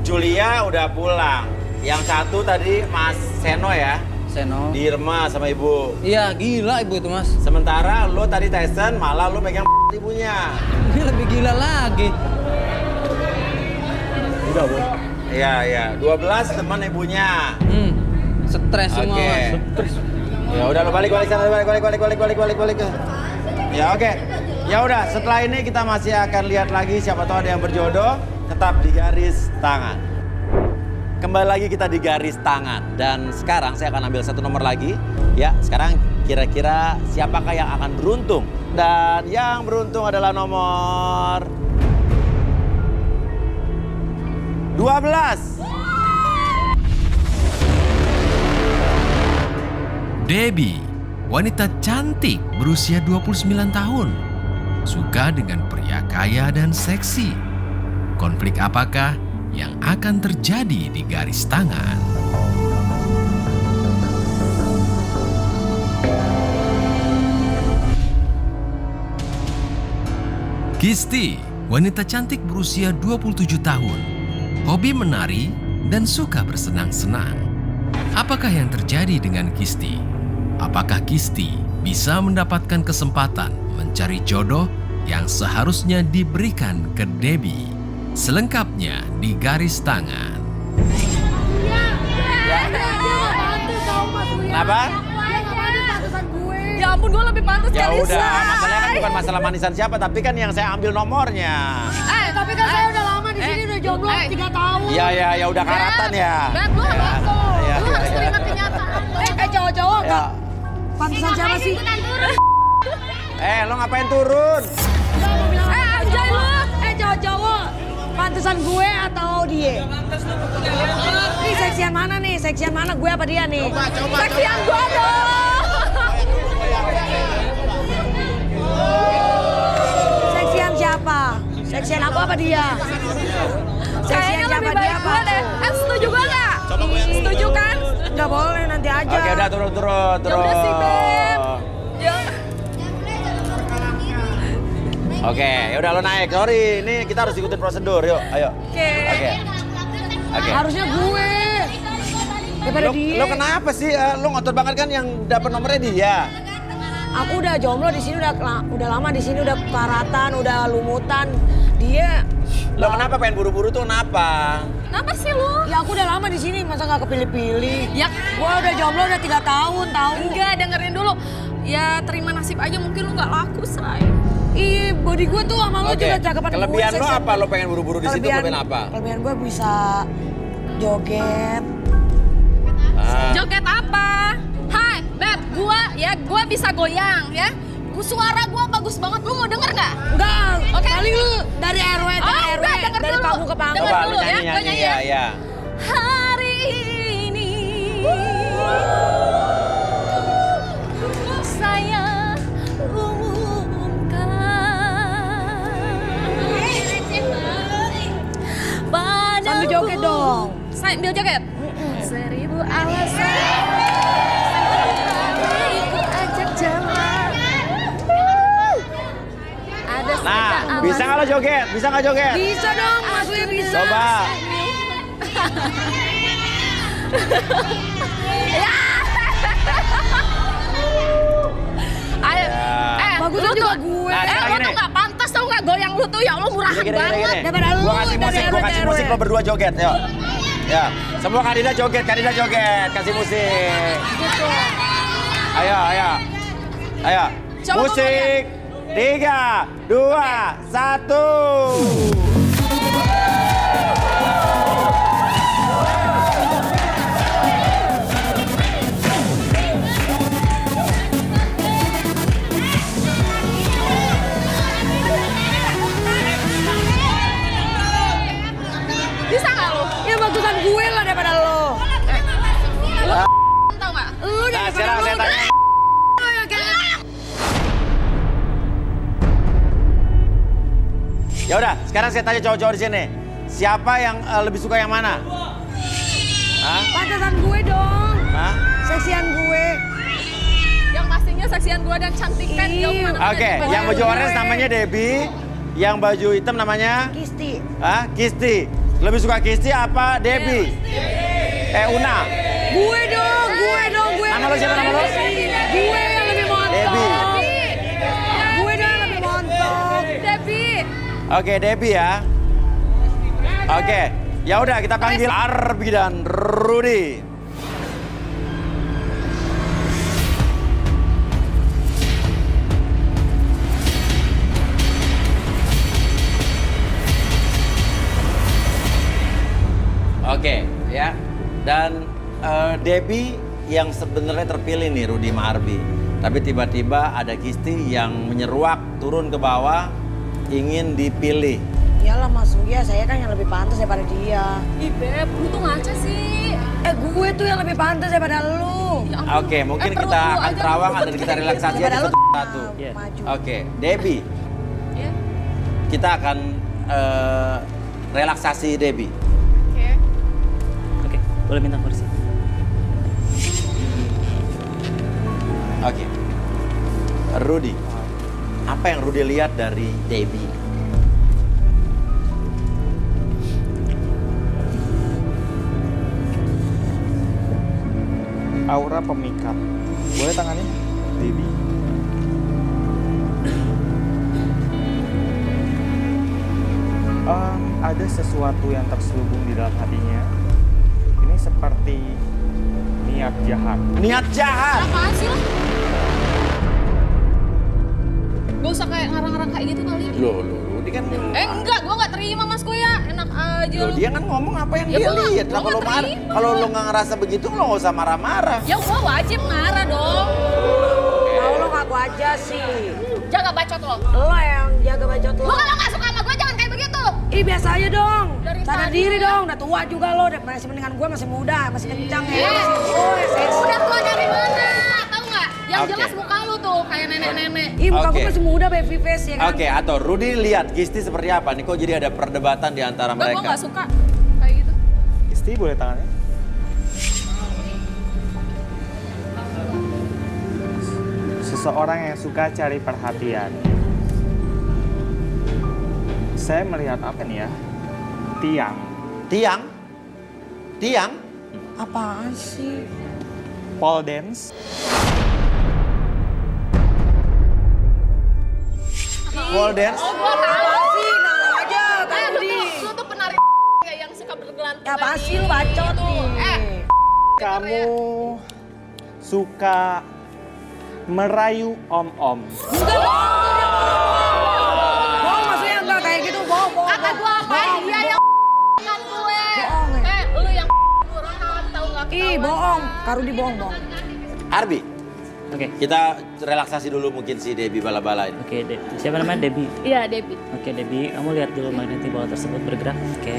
Julia udah pulang. Yang satu tadi Mas Seno ya, Seno. di rumah sama ibu. Iya, gila ibu itu, Mas. Sementara lo tadi Tyson malah lo megang ibunya. Ini lebih gila lagi. Udah, Bu. Iya. 12 teman ibunya. Stres semua, Oke. Mas. Ya udah lo balik sana, balik. Ya oke. Ya udah, setelah ini kita masih akan lihat lagi siapa tahu ada yang berjodoh, tetap di garis tangan. Kembali lagi kita di garis tangan dan sekarang saya akan ambil satu nomor lagi. Ya, sekarang Kira-kira siapakah yang akan beruntung? Dan yang beruntung adalah nomor 12. Debbie, wanita cantik berusia 29 tahun. Suka dengan pria kaya dan seksi. Konflik apakah yang akan terjadi di garis tangan? Kisti, wanita cantik berusia 27 tahun. Hobi menari dan suka bersenang-senang. Apakah yang terjadi dengan Kisti? Apakah Kisti bisa mendapatkan kesempatan mencari jodoh yang seharusnya diberikan ke Debbie? Selengkapnya di garis tangan. Kenapa? Ya ampun, gue lebih pantas Ya kali, udah, Say. masalahnya kan bukan masalah manisan siapa, tapi kan yang saya ambil nomornya. Tapi kan saya udah lama di sini, udah jomblo 3 tahun. Iya, ya udah karatan ya. Bet, lu Ya, bantu. iya, Lu harus iya. terima kenyataan. Cowok-cowok, Ya. pantesan siapa sih? Lo ngapain turun? Anjay lu. Cowok-cowok, pantesan gue atau dia? Ini seksian mana nih? Seksian mana, gue apa dia nih? Seksian gua dong. Seksian siapa? Seksian aku apa dia? Kayaknya lebih baik gue deh. Setuju gua nggak? Setuju kan? Nggak boleh, nanti aja. Oke, udah turun. Ya udah sih, Beb. Ya. Oke, ya udah lo naik. Sorry, ini kita harus ikutin prosedur. Yuk, ayo. Oke. Oke. Harusnya gue. Daripada dia. Lo kenapa sih? Lo ngotot banget kan yang dapat nomornya dia. Aku udah jomblo di sini udah lama di sini udah karatan, udah lumutan. Dia Lo kenapa pengen buru-buru tuh kenapa? Kenapa sih lu? ya aku udah lama di sini, masa nggak kepilih-pilih? Ya, Gua udah jomblo udah 3 tahun, tahu? enggak, dengerin dulu. Ya terima nasib aja, mungkin lu nggak laku, Say. Ih, body gue tuh sama lo Oke, juga cakapan gue. kelebihan lo seksi. apa? Lo pengen buru-buru di situ, kelebihan apa? Kelebihan gue bisa joget. Joget apa? Hai, Beb, gua bisa goyang ya. Suara gua bagus banget, lu mau denger nggak? Enggak, Oke. paling lu dari RW ke RW, enggak, denger dari dulu. panggung ke panggung. Denger Coba dulu lo ya, gua nyanyi ya. ya. Hari ini saya umumkan padamu. Sambil joget dong. Sambil joget. 1000 alasan ku ajak jalan. Ada Nah, segala bisa nggak lo joget? Bisa nggak joget? Bisa dong, Mas Gue bisa. Coba. Ayo. Ya. Bagusnya Lu juga tuh- gue. Nah, lu sekarang tuh gini. nggak pantas tau nggak goyang lu tuh, ya Allah murahan banget. Daripada lu, Gua kasih dari musik, RW gua ke kasih RW. musik lo berdua joget, yuk. Ya, semua kandidat joget, kasih musik. Ayo. Coba Musik. 3, 2, 1. Bisa nggak lu? Ya bagusan gue lah daripada lo. Tau nggak? Lu Nah, daripada sekarang lo. saya tanya. Ya udah, sekarang saya tanya cowok-cowok di sini. Siapa yang lebih suka yang mana? Hah? Pantesan gue dong. Hah? Seksian gue. Yang pastinya saksian gua dan cantik kan. Iya. Jauh mana Oke, dari yang baju orange namanya Debbie, yang baju hitam namanya Kisti. Kisti. Lebih suka Kisti apa Debbie? Una. Gue dong. Nama lo siapa nama lo? Gue yang lebih montok. Debbie. Gue dong yang lebih montok. Debbie. Oke, Debbie ya. Oke, ya udah kita panggil Arbi dan Rudy. Oke, ya. Dan Debbie yang sebenarnya terpilih nih Rudy sama Arbi. Tapi tiba-tiba ada Kisti yang menyeruak turun ke bawah ingin dipilih. Iyalah Mas Uya, saya kan yang lebih pantas daripada dia. Ih Beb, lu tuh ngaca sih. Gue tuh yang lebih pantas daripada lu. Ya ampun. Oke, mungkin perut kita lu akan aja terawang lu dan kita relaksasi Daripada aja lu satu-satu. Iya. maju. Oke, Debbie, Ya. kita akan relaksasi Debbie. Oke. Oke, boleh minta kursi. Oke. Rudy, apa yang Rudy lihat dari Debbie? Aura pemikat. Boleh tangannya? Debbie. Ada sesuatu yang terselubung di dalam hatinya. Ini seperti niat jahat. Niat jahat. Apaan sih lo? Gak usah kayak ngarang-ngarang kayak gitu kali. Loh, Rudy kan... Enggak, gua gak terima Mas Koya. Enak aja Loh, lu. dia kan ngomong apa yang Ya, dia gua- lihat. gua Kalau nggak marah, terima. kalau lo nggak ngerasa begitu, lo nggak usah marah-marah. Ya gua wajib marah dong. Mau lo ngaku aja sih. Jaga bacot lo. Lo yang jaga bacot Lu lo. kalau gak suka sama gua jangan kayak begitu. Ih biasa aja dong. Dari Sadar tadi diri ya. dong. Udah tua juga lo. Masih mendingan gue masih muda. Masih kencang ya. Udah tua dari mana? Tahu nggak? Yang Oke. jelas muka lu tuh kayak nenek-nenek. Ih muka gue Oke. masih muda baby face ya kan. Oke, atau Rudy lihat Kisti seperti apa nih? Kok jadi ada perdebatan di antara Gua mereka? gak suka kayak gitu. Isti boleh tangannya? Seseorang yang suka cari perhatian. Saya melihat apa nih ya? Tiang. Tiang? Tiang? Apaan sih? Pole dance. Pole dance? Oh, gua tahu. sih? Nara aja. Lu tuh penari kayak yang suka bergelantungan. Ya apaan sih lu bacot nih? Kamu suka merayu om-om. Bohong maksudnya enggak kayak gitu. Bohong. Kata gua apain dia yang kan gue. Bohong, ya. Lu yang murahan tahu nggak? Ih bohong. Karudi bohong. Arbi, Oke. kita relaksasi dulu mungkin si Debbie bala-bala ini. Oke, siapa namanya? Debbie. Iya, Debbie. Oke, Debbie, kamu lihat dulu magnetik bola tersebut bergerak. Oke.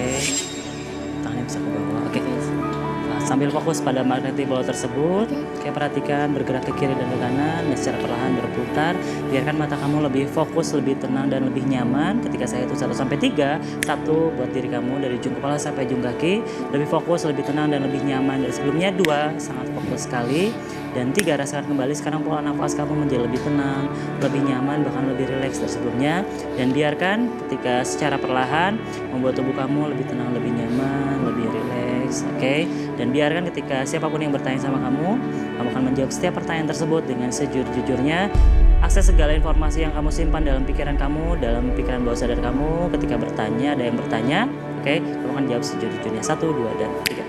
Tangannya bisa ke bawah. Oke. Nah, sambil fokus pada magnetik bola tersebut, oke, perhatikan bergerak ke kiri dan ke kanan dan secara perlahan berputar. Biarkan mata kamu lebih fokus, lebih tenang dan lebih nyaman. Ketika saya hitung 1 sampai 3, 1 buat diri kamu dari ujung kepala sampai ujung kaki, lebih fokus, lebih tenang dan lebih nyaman dari sebelumnya. 2, sangat fokus sekali. Dan 3, rasakan kembali sekarang pola nafas kamu menjadi lebih tenang, lebih nyaman, bahkan lebih rileks dari sebelumnya. Dan biarkan ketika secara perlahan membuat tubuh kamu lebih tenang, lebih nyaman, lebih rileks. Oke. Dan biarkan ketika siapapun yang bertanya sama kamu akan menjawab setiap pertanyaan tersebut dengan sejujur-jujurnya. Akses segala informasi yang kamu simpan dalam pikiran kamu, dalam pikiran bawah sadar kamu. Ketika bertanya, ada yang bertanya, oke, kamu akan jawab sejujur-jujurnya. 1, 2, dan 3.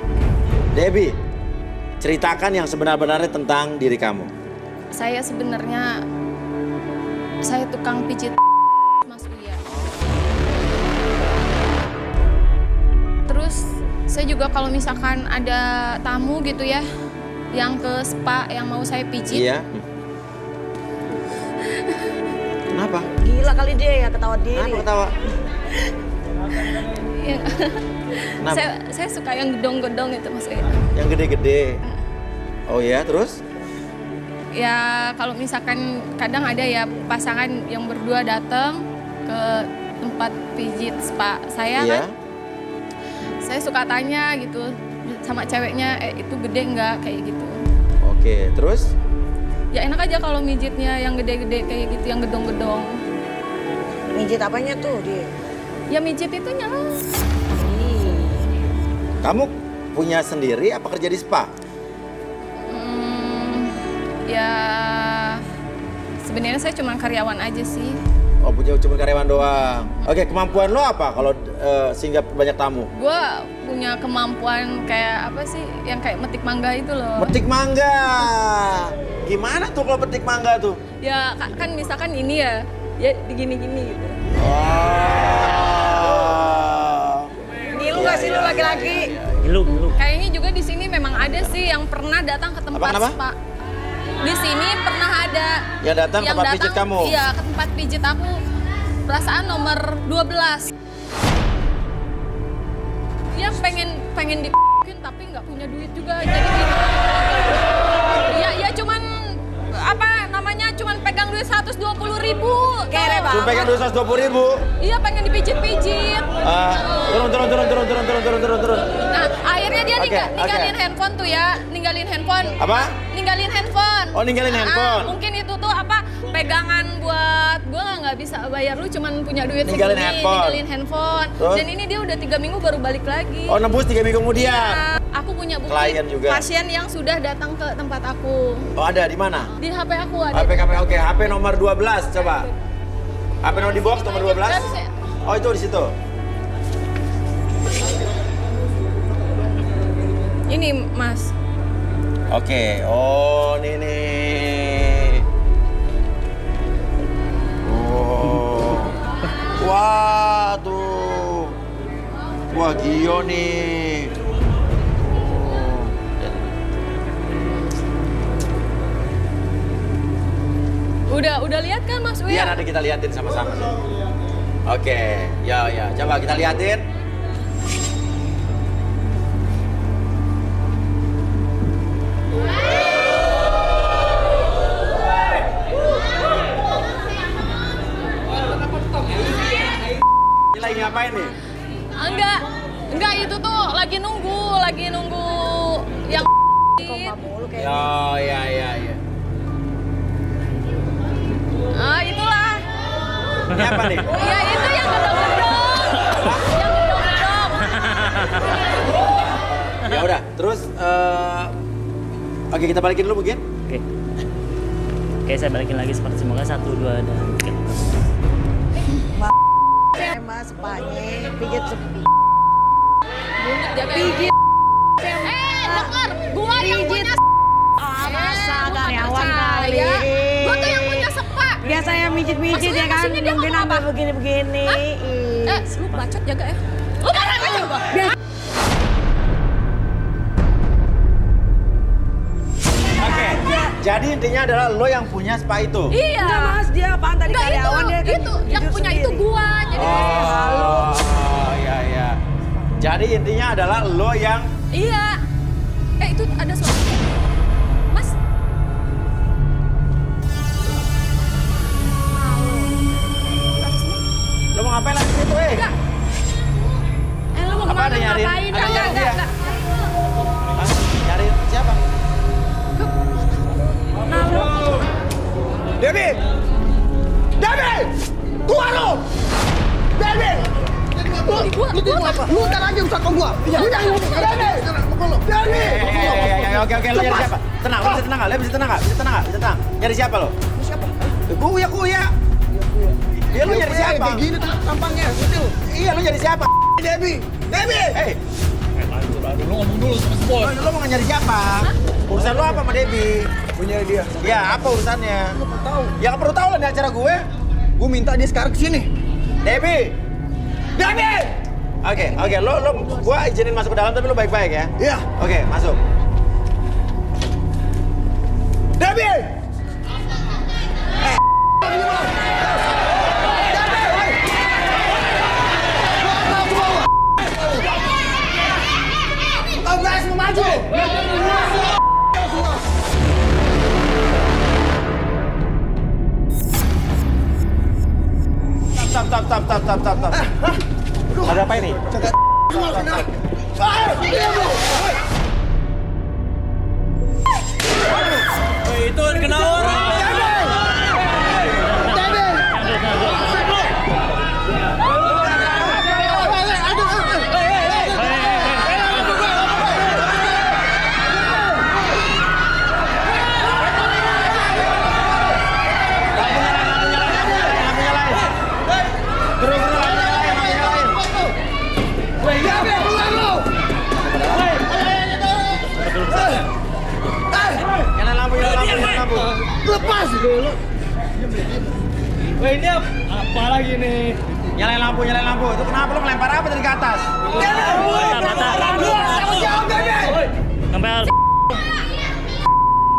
Debbie, ceritakan yang sebenar-benarnya tentang diri kamu. Saya sebenarnya tukang pijit Mas Uya. Terus saya juga kalau misalkan ada tamu gitu ya yang ke spa yang mau saya pijit. Iya. Kenapa? Gila kali dia ya ketawa diri. Kenapa ketawa? Ya, Kenapa? saya suka yang gedong-gedong itu Mas Uya. Yang gede-gede. Oh ya, terus? Ya kalau misalkan kadang ada ya pasangan yang berdua datang ke tempat pijit spa saya Iya. kan. Saya suka tanya gitu sama ceweknya, itu gede nggak kayak gitu. Oke, terus? Ya enak aja kalau mijitnya yang gede-gede kayak gitu, yang gedong-gedong. Mijit apanya tuh dia? Ya mijit itunya lah. Kamu punya sendiri apa kerja di spa? Ya sebenarnya saya cuma karyawan aja sih. Oh, punya cuma karyawan doang. Oke, kemampuan lo apa kalau singgah banyak tamu? Gue punya kemampuan kayak apa sih, yang kayak metik mangga itu loh. Metik mangga. Gimana tuh kalau petik mangga tuh? Ya kan misalkan ini ya digini-gini gitu. Wow. Ngilu gak sih lu laki-laki? Ngilu. Kayaknya juga di sini memang ada sih yang pernah datang ke tempat Apa, kenapa? spa. di sini pernah ada Yang datang tempat pijit kamu? Iya, ke tempat pijit aku. Perasaan nomor 12. Dia pengen dipijitin tapi nggak punya duit juga jadi gitu. Ya cuman cuman pegang duit 120.000. Kere banget. Cuma pegang duit 120.000. Iya, pengen dipijit-pijit. Turun. Nah, akhirnya dia Oke. ninggalin handphone tuh ya, ninggalin handphone. Apa? Ninggalin handphone. Oh, ninggalin handphone. Mungkin itu tuh pegangan buat gua nggak bisa bayar lu cuman punya duit Ninggalin segini, handphone. ninggalin handphone. Terus? Dan ini dia udah 3 minggu baru balik lagi. Oh, nembus 3 minggu kemudian. Iya. Aku punya bukti Klien juga. pasien yang sudah datang ke tempat aku. Oh, ada di mana? Di HP aku ada. Oke, HP nomor 12 coba. HP nomor di box nomor 12. Oh, itu di situ. Ini, Mas. Oke. Oh, ini nih. Oh. Wah, tuh. Wah, Gio nih. Udah lihat kan, Mas Uya? Iya, nanti kita liatin sama-sama. Oke, ya. Coba kita liatin. Ini lagi ngapain nih? Enggak, itu tuh lagi nunggu yang Ya. Ah, itulah. Ini apa nih? Ya itu yang gedong-gedong. Yang gedong-gedong. Ya udah, terus oke, kita balikin dulu mungkin. Oke, saya balikin lagi seperti semoga 1, 2 dan Mas Panye, pijit sepi. Bunyi dia kayak Pijit. denger, gua yang punya Masa gua karyawan nggak kali. percaya. Gua tuh yang punya sepa. Biasa yang mijit-mijit Maksudnya ya kan, kesini dia mungkin ngomong sampai apa? begini-begini. Lu bacot jaga ya. Lu marah aja gua. Oke. Jadi intinya adalah lo yang punya spa itu. Iya. Enggak Mas, dia apaan tadi Enggak karyawan dia kan itu yang jujur punya sendiri. itu gua. Jadi Oh, iya. Jadi intinya adalah lo yang iya. Itu ada suara. Mas. lo mau ngapain lagi situ, Enggak. Lu mau Apa kemana? ada nyariin? Ngapain? Ada nyariin dia? Enggak. Hah? Nyariin siapa? Debbie! Debbie! Keluar lo! Debbie! Lu ntar aja usah ke gua. Lu jangan ngomong. Debbie! Debbie! Oke, lo nyari siapa? Tenang, lo bisa tenang nggak? Bisa tenang. Nyari siapa lo? Siapa? Kuya. Iya, lo nyari siapa? Kayak gini tampangnya. Gitu. Iya, lo nyari siapa? Debbie! Debbie! Lu ngomong dulu sama si bos. Lo mau nyari siapa? Urusan lo apa sama Debbie? Gue nyari dia. Ya, apa urusannya? Gak tahu. Ya nggak perlu tahu lah di acara gue. Gue minta dia sekarang kesini. Debbie! Debbie! Oke, lo gua izinin masuk ke dalam tapi lo baik-baik ya. Iya. Oke, masuk. Debbie! Kau guys mau maju! Stop. Ada apa ini? Itu kena orang. Nyalain lampu. Lepas! Wah, ini apa lagi nih? Nyalain lampu. Itu kenapa lo melempar apa dari ke atas? Sampai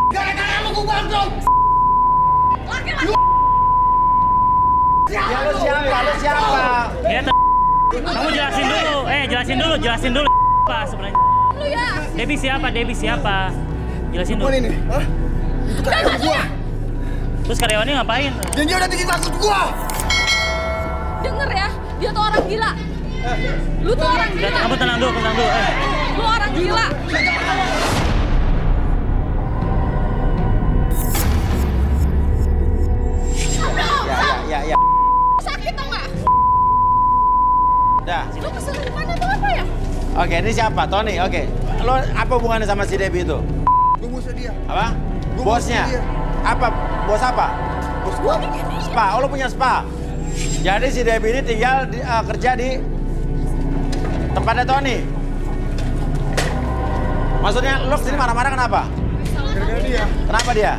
Gara-gara lu gue bangkrut! Kamu jelasin dulu apa sebenarnya. Lu ya. Debbie siapa? Jelasin dulu. Ini, hah? Itu karyawan gua. Terus karyawannya ngapain? Dan dia udah bikin takut gua. Denger ya, dia tuh orang gila. Lu tuh orang gila. Kamu tenang dulu. Lu orang gila. Ya. Sakit tau nggak? Dah. Lu kesurupan atau apa ya? Oke, ini siapa? Tony. Oke. Lo apa hubungannya sama si Debbie itu? Gua bosnya dia. Apa? Gua Bosnya? bosnya dia. Apa? Bos apa? Bos gua. Spa. Oh, lo punya spa. Jadi si Debbie ini tinggal kerja di tempatnya Tony. Maksudnya lo kesini marah-marah kenapa? Gara-gara dia. Kenapa dia?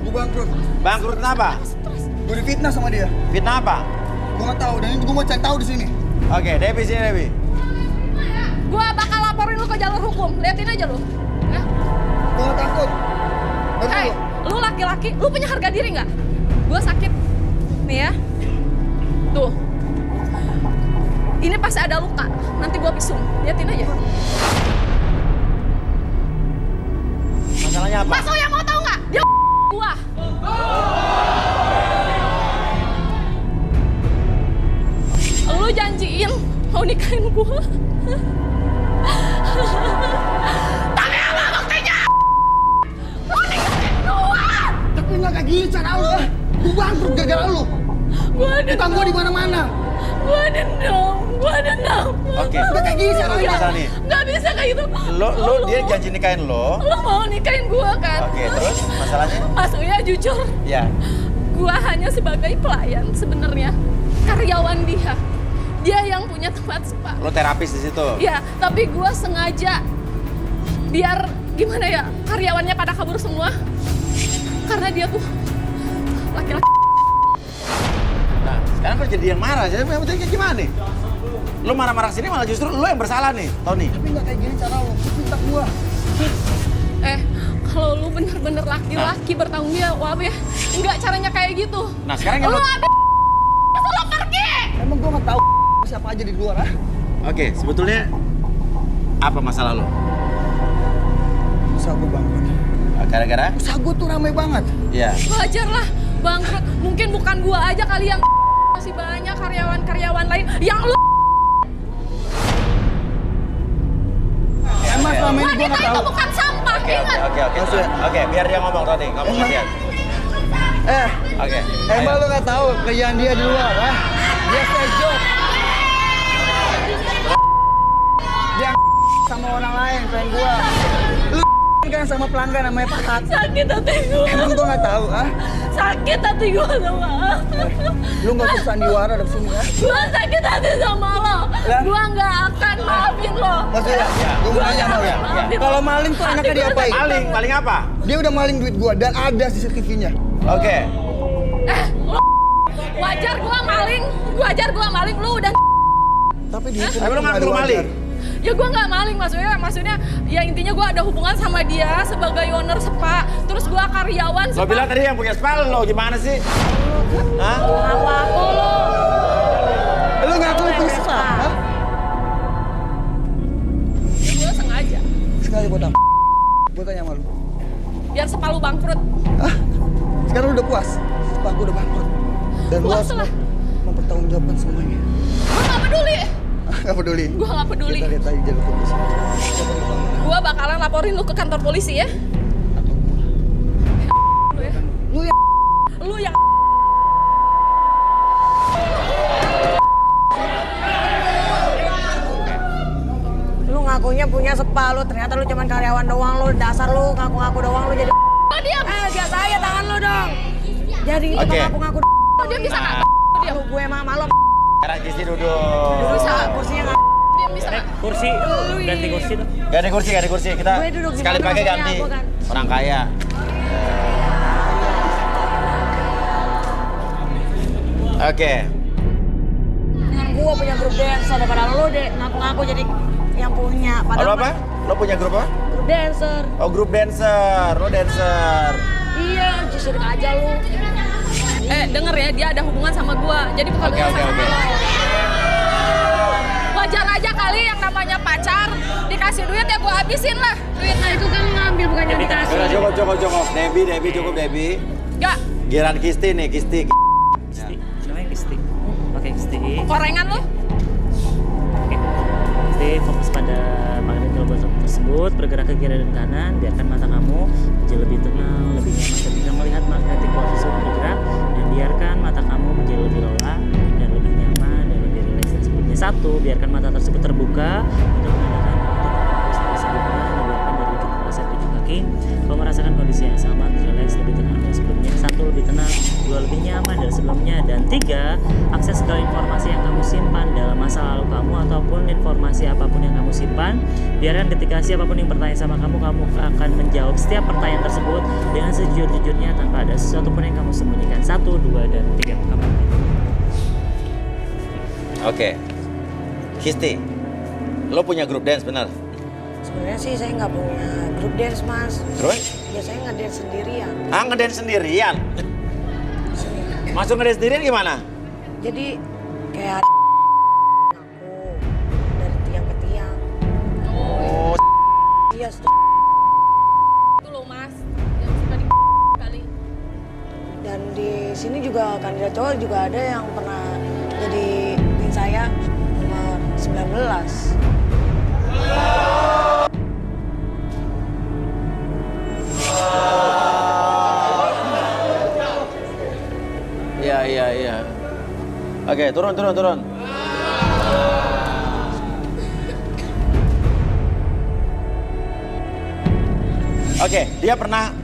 Gua bangkrut. Bangkrut kenapa? Gua difitnah sama dia. Fitnah apa? Gua nggak tahu dan ini gua mau cari tahu di sini. Oke, Debbie sini Debbie. Gua bakal laporin lu ke jalur hukum. Liatin aja lu. Ya. Gua nggak takut. Ngerti Hey, lu? lu laki-laki, lu punya harga diri nggak? Gua sakit. Nih ya. Tuh. Ini pasti ada luka. Nanti gua pisum. Liatin aja. Masalahnya apa? Mas Oya mau tahu nggak? Dia gua. Lu janjiin mau nikahin gua. Tapi apa buktinya? Lu nikahin gua. Tapi nggak kayak gini cara lu. Gua bangkrut gara-gara lu. Gua Utang gua di mana-mana. Gua dendam. Oke. Udah kayak gini cara lu. Bisa nih. Nggak bisa kayak gitu. Dia janji nikahin lo. Lu mau nikahin gua kan? Oke, terus masalahnya? Mas Uya jujur, Ya. gua hanya sebagai pelayan sebenarnya. Karyawan dia. Dia yang punya tempat spa. Lo terapis di situ. Ya, tapi gua sengaja biar gimana ya, karyawannya pada kabur semua. Karena dia tuh laki-laki. Nah, sekarang kok jadi yang marah. Jadi yang penting gimana nih? Lo marah-marah sini malah justru lo yang bersalah nih, Tony. Tapi nggak kayak gini cara lu. Lu pinta gua. Kalau lu bener-bener laki-laki bertanggung jawab ya, enggak caranya kayak gitu. Nah, sekarang yang Lu lo... abis lo pergi. Emang gua nggak tahu siapa aja di luar, ah? Oke, sebetulnya apa masalah lo? Usaha gua bangkrut. Gara-gara? Usaha gua tuh ramai banget. Iya. Wajar lah, bangkrut. Mungkin bukan gua aja kali yang masih banyak karyawan-karyawan lain yang lu. Emang selama ini gua Wanita nggak itu tahu. bukan sampah, ingat. Oke, biar dia ngomong, Tony. Ngomong dia. Oke. Emang lu nggak tahu kerjaan dia di luar, ah? Dia stay job. Dia sama orang lain selain gua. Lu kan sama pelanggan namanya Pahat. Sakit hati gua. Emang gua nggak tahu, ah? Sakit hati gua sama. Lu nggak usah sandiwara dari sini, ya? Gua sakit hati sama lo. Lah? Gua nggak akan maafin lo. Maksudnya, gua mau nanya sama lu. Maafin Kalau lo. maling tuh anaknya Hati gua diapain? sakit. Maling apa? Dia udah maling duit gua dan ada CCTV-nya. Oke. Lo wajar gua maling, lu udah. Tapi dia Tapi lo ngaku maling. Ya gue nggak maling, maksudnya ya intinya gue ada hubungan sama dia sebagai owner spa, terus gue karyawan Lo spa. bilang tadi yang punya spa lo gimana sih? Hah? Ngaku lo. Lu ngaku lu punya spa, hah? Gue sengaja Sekali gua tahu. Gua tanya sama lu. biar spa lu bangkrut. Ah, sekarang lu udah puas? Spa gua udah bangkrut. Dan lu Puas harus lah. mempertanggungjawabkan semuanya. Gue nggak peduli. Gak peduli. Gue nggak peduli. Kita lihat aja jalur polisi. Gue bakalan laporin lu ke kantor polisi ya. Lu ya. Lu ya. Lu yang. Lu ngakunya punya spa lu, ternyata lu cuman karyawan doang lu, dasar lu ngaku-ngaku doang lu jadi. Oh, diam. Biasa aja tangan lu dong. Jadi itu Oke. ngaku-ngaku Oh, dia bisa nggak? Diam. lu gue mama lu. Sekarang Cici duduk. Bisa kursinya nggak? Diam bisa nggak? Kursi, ganti kursi tuh. Ganti kursi. Kita Gue duduk di sekali mana pakai maksudnya ganti. aku kan? Orang kaya. Oke. Dengan gua punya grup dancer daripada lu deh ngaku-ngaku jadi yang punya. Lo Padahal apa? Lo punya grup apa? grup dancer. Oh, grup dancer. Lo dancer. Iya, justru aja lu. Denger ya, dia ada hubungan sama gua. Jadi bukan Oke. urusan sama lo. Wajar aja kali yang namanya pacar dikasih duit ya gue habisin lah duitnya. Itu kan ngambil bukannya dikasih. Udah cukup. Debbie cukup Debbie. Gak. Giran Kisti nih, Kisti. Kisti. Namanya Kisti. Oke, Kisti. Korengan lu? Oke. Kisti fokus pada magnetic robot tersebut, bergerak ke kiri dan kanan, biarkan mata kamu menjadi lebih tenang, lebih nyaman ketika melihat magnetic robot tersebut bergerak, dan biarkan mata kamu menjadi lebih lelah dan lebih nyaman dan lebih rileks dan sebelumnya. 1. Biarkan mata tersebut terbuka untuk menandakan fokus dari sebelumnya, dan biarkan dari ujung kepala sampai ujung kaki kau merasakan kondisi yang sama, rileks, lebih tenang dari sebelumnya. 1. Lebih tenang, 2. Lebih nyaman dari sebelumnya, dan 3. Akses segala informasi yang kamu simpan dalam masa lalu kamu ataupun informasi apapun yang kamu simpan. Biarkan ketika siapapun yang bertanya sama kamu akan menjawab setiap pertanyaan tersebut dengan sejujur-jujurnya tanpa ada sesuatu pun yang kamu sembunyikan. 1, 2, dan 3. Kamu. Oke. Kisti, lo punya grup dance benar? Sebenarnya sih saya nggak punya grup dance, Mas. Terus? Biasanya ngedance sendirian. Ngedance sendirian? Masuk ngedance sendirian gimana? Jadi kayak aku dari tiang ke tiang. Oh, Iya, Itu loh mas, yang suka di kali. dan di sini juga kandidat cowok juga ada yang pernah jadi tim saya nomor 19. Iya. Oke, turun. Oke, dia pernah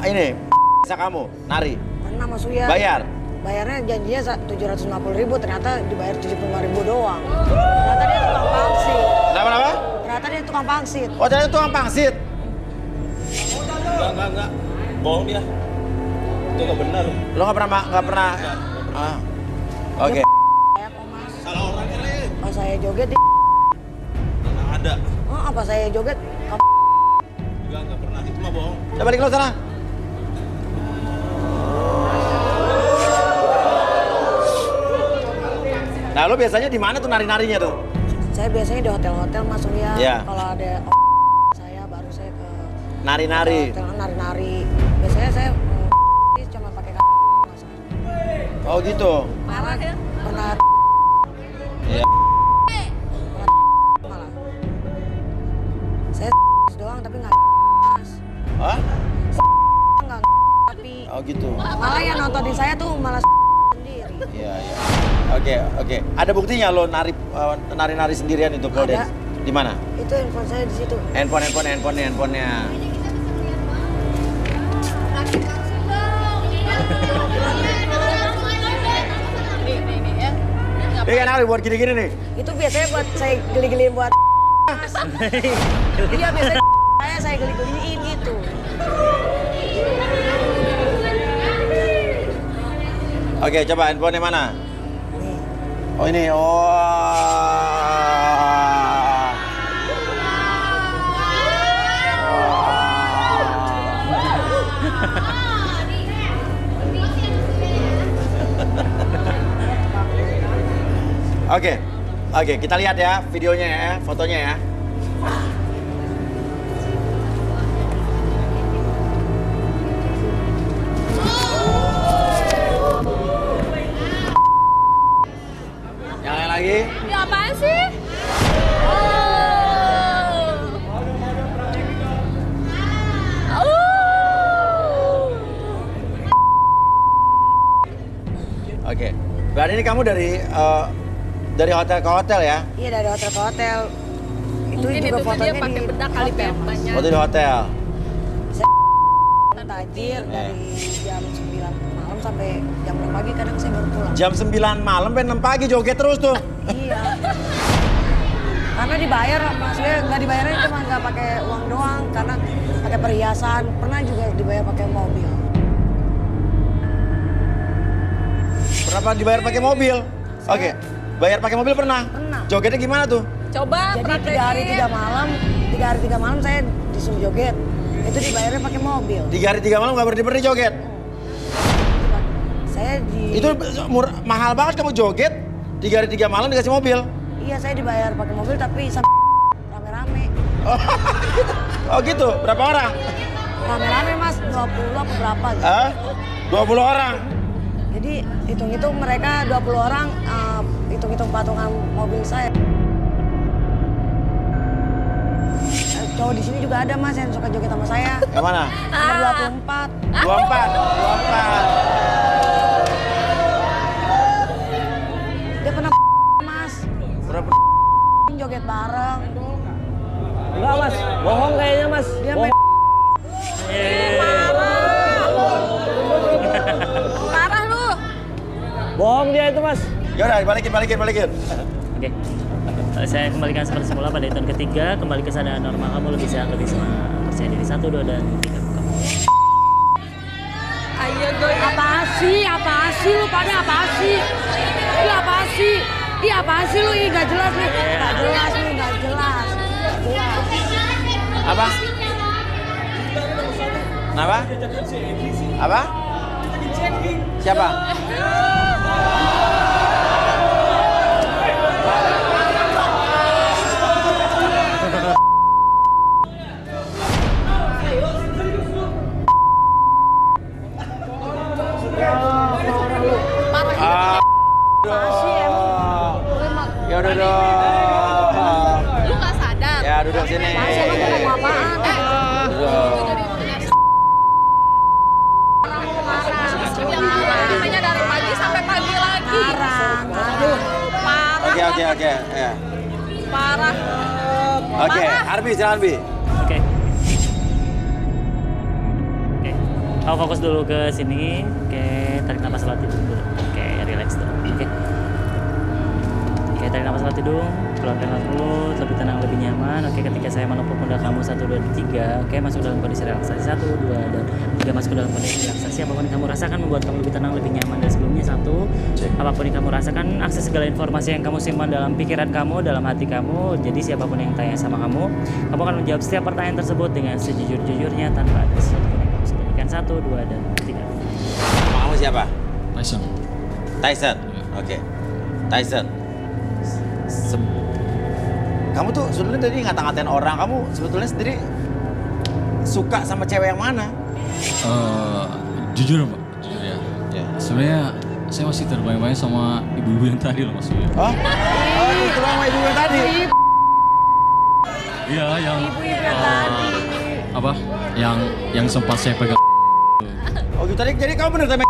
ini bisa kamu nari. Pernah Mas Uya. Bayar. Bayarnya janjinya 750.000, ternyata dibayar 75.000 doang. Ternyata dia tukang pangsit. Kenapa? Ternyata dia tukang pangsit. Oh, ternyata tukang pangsit. Enggak. Bohong dia. Itu nggak benar. Lo nggak pernah. Ah. Oke. Saya kok Mas. Salah orang kali. Pas saya joget di Nggak ada. oh, apa saya joget Nggak pernah. Itu mah bohong. Coba balik lo sana. Nah, lo biasanya di mana tuh nari-narinya tuh? saya biasanya di hotel-hotel Mas Uya. Iya. Kalau ada saya baru saya ke Nari-nari. hotel nari-nari. Biasanya saya cuma pakai Mas. Oh gitu. Parah ya. Pernah Iya. malah. Saya doang tapi nggak Mas. Hah? Nggak tapi Oh gitu. malah yang nontonin saya tuh malah sendiri. Iya. Oke. Ada buktinya lo nari-nari sendirian itu pole Ada. dance? Di mana? Itu handphone saya di situ. Handphonenya. Nih ya. Ini kan nari buat gini-gini nih. Itu biasanya buat saya geli-geliin buat iya biasanya saya geli-geliin gitu. Oke, coba handphonenya mana? Oh ini, Oke, kita lihat ya videonya ya, fotonya ya. Yang lain lagi? Ya apaan sih? Oke, berarti ini kamu dari hotel ke hotel ya? Iya dari hotel ke hotel. Itu Mungkin juga itu fotonya dia di pakai bedak kali hotel, Mas. banyak. Foto di hotel. Tajir dari jam 9 malam sampai jam 6 pagi kadang saya baru pulang. Jam 9 malam sampai 6 pagi joget terus tuh. Iya. Karena dibayar, maksudnya nggak dibayarnya cuma nggak pakai uang doang, karena pakai perhiasan. Pernah juga dibayar pakai mobil. Pernah dibayar pakai mobil? Oke, bayar pakai mobil pernah? Pernah. Jogetnya gimana tuh? Coba Jadi praktekin. 3 hari 3 malam saya disuruh joget. Itu dibayarnya pakai mobil. 3 hari 3 malam nggak berhenti joget? Saya di Itu mahal banget kamu joget, 3 hari 3 malam dikasih mobil. Iya, saya dibayar pakai mobil tapi rame-rame. Oh gitu, berapa orang? Rame-rame Mas, 20 apa berapa gitu. 20 orang. Jadi hitung-hitung mereka 20 orang, hitung-hitung patungan mobil saya. Cowok di sini juga ada Mas yang suka joget sama saya. Yang mana? Nomor 24. 24. Dia pernah Mas. Berapa? Joget bareng. Enggak mas, bohong kayaknya mas. Dia main Parah lu. Bohong dia itu mas. Yaudah, balikin. Oke. Saya kembalikan seperti semula pada hitungan ketiga, kembali ke sadar normal kamu lebih sehat, lebih semangat. Percaya diri 1, 2, dan 3. Ayo doi. Apaan sih lu pada apaan sih? Ih apaan sih? Ih apaan sih lu? Ih gak jelas nih. Gak jelas nih, gak jelas. Apa? Kenapa? Apa? Siapa? Ya udah dong. Lu gak sadar. Ya duduk sini. Namanya dari pagi sampai pagi lagi. Aduh. Parah. Oke. Ya. Parah. Oke, Arbi silakan Bi. Oke. Kamu fokus dulu ke sini. Oke, tarik napas lewat hidung dulu. Oke, relax dulu. Oke, tarik napas lewat hidung. Keluarkan lewat mulut, lebih tenang, lebih nyaman. Oke, ketika saya menepuk pundak kamu 1, 2, 3. Oke, masuk dalam kondisi relaksasi 1, 2, dan 3 masuk dalam kondisi relaksasi. Apapun yang kamu rasakan membuat kamu lebih tenang, lebih nyaman dari sebelumnya. 1. Apapun yang kamu rasakan, akses segala informasi yang kamu simpan dalam pikiran kamu, dalam hati kamu. Jadi siapapun yang tanya sama kamu akan menjawab setiap pertanyaan tersebut dengan sejujur-jujurnya tanpa ada sesuatu yang kamu sembunyikan. 1, 2, dan 3. Kamu siapa? Tyson. Tyson. Oke. Tyson. Kamu tuh sebetulnya tadi ngata-ngatain orang, kamu sebetulnya sendiri suka sama cewek yang mana? Jujur Pak, jujur ya. Sebenarnya saya masih terbayang-bayang sama ibu-ibu yang tadi loh maksudnya. Oh, itu sama ibu yang tadi? Iya, yang Ibu-ibu yang tadi. apa? Yang sempat saya pegang. Oh gitu tadi, jadi kamu bener sama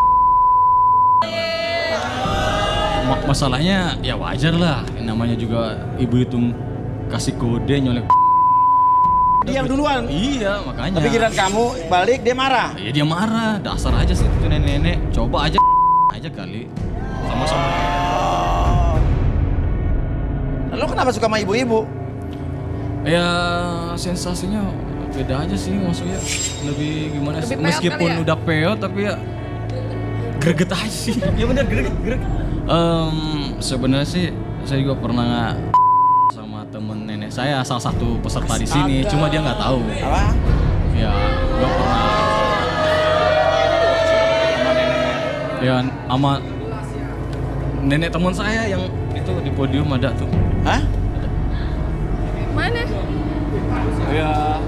Masalahnya ya wajar lah, namanya juga ibu itu kasih kode nyolek. dia yang duluan? Iya, makanya. Tapi giliran kamu balik, dia marah? Iya dia marah, dasar aja sih itu nenek-nenek. Coba aja kali, sama-sama. Lo kenapa suka sama ibu-ibu? Ya sensasinya beda aja sih maksudnya. Lebih gimana sih? Lebih peot Meskipun kali ya? udah peot tapi ya greget aja sih. Ya bener greget. Sebenarnya sih saya juga pernah sama temen nenek saya, salah satu peserta di sini. Cuma dia nggak tahu. Apa? Ya, gua pernah ya sama nenek teman saya yang itu di podium ada tuh. Hah? Mana? Ya,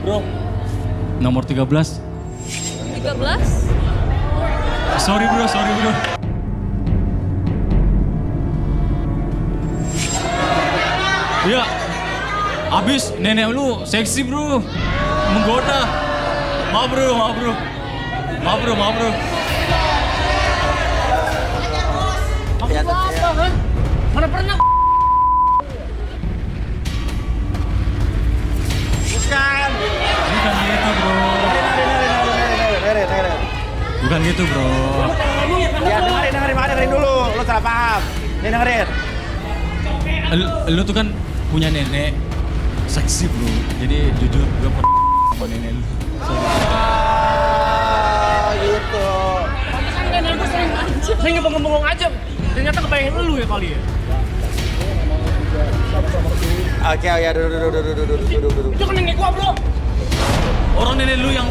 bro. Nomor 13. 13? Sorry bro. Ya, abis nenek lu seksi bro, menggoda. Maaf bro. Ya, Mana pernah? bukan. Bukan gitu bro. Dengerin. Bukan gitu bro. Ya dengerin dulu, lo salah paham. Nih dengerin. Lu tuh kan punya nenek seksi bro. Jadi jujur gue pernah sama nenek lu. Gitu. Pantesan nenek gue sering anjir. Saya ngebengong aja. Ternyata kebayangin lu ya kali ya. Oke, ya duduk. Itu kan nenek gua bro. Orang nenek lu yang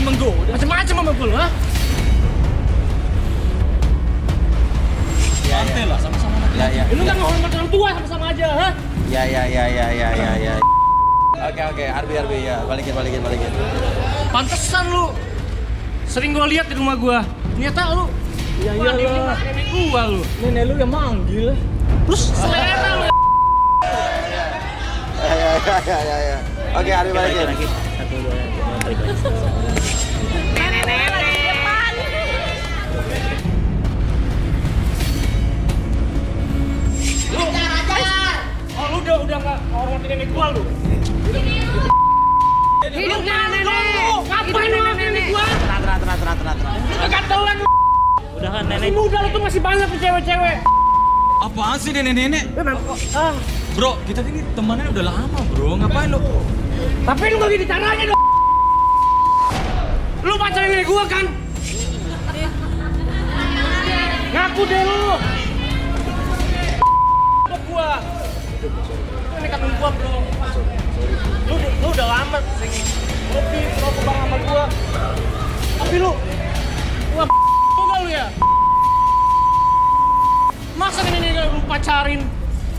menggoda. Macam-macam sama gua lu ha. Santai lah, sama-sama aja. Ya. Lu kan menghormati orang tua sama-sama aja, ha? Ya. Oke, Arbi ya. Balikin. Pantesan lu. Sering gua lihat di rumah gua. Ternyata lu bandingin nenek gua lu. Nenek lu yang manggil. Terus selera lu. Ya. Oke, Arbi balikin. Lagi. 1, 2, 3. Oh, lu udah nggak hormati nenek gua lu. Hidup nenek. Ngapain lu nenek gua? Tenang. Enggak tahuan lu. Udah kan nenek. Muda lu tuh masih banyak tuh cewek-cewek. Apaan sih nenek-nenek? Bro, kita ini temannya udah lama bro, ngapain lu? Tapi lu gak gini caranya dong. Lu pacarin nenek gua kan? Ngaku deh lu. Gua. Ini kandung gua bro. Lu udah lama sering ngopi, ngerokok bareng sama gua. Tapi lu juga lu ya? Masa nenek lu pacarin?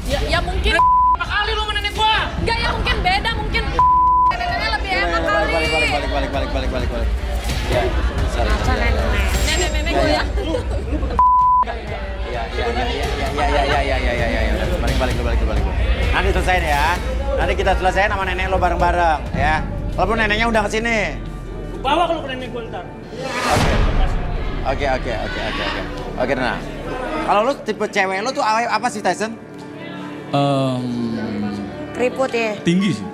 Ya mungkin. Berapa kali lu sama nenek gua? Enggak, ya mungkin beda, mungkin neneknya lebih enak kali. Balik. Ya, sorry. Nenek gue ya. Ya. Balik. Nanti selesai ya. Nanti kita selesaiin sama nenek lo bareng-bareng ya. Walaupun neneknya udah kesini. Bawa kalau ke nenek gue ntar. Oke, nah. Kalau lu tipe cewek lu tuh apa sih, Tyson? Keriput ya. Tinggi sih.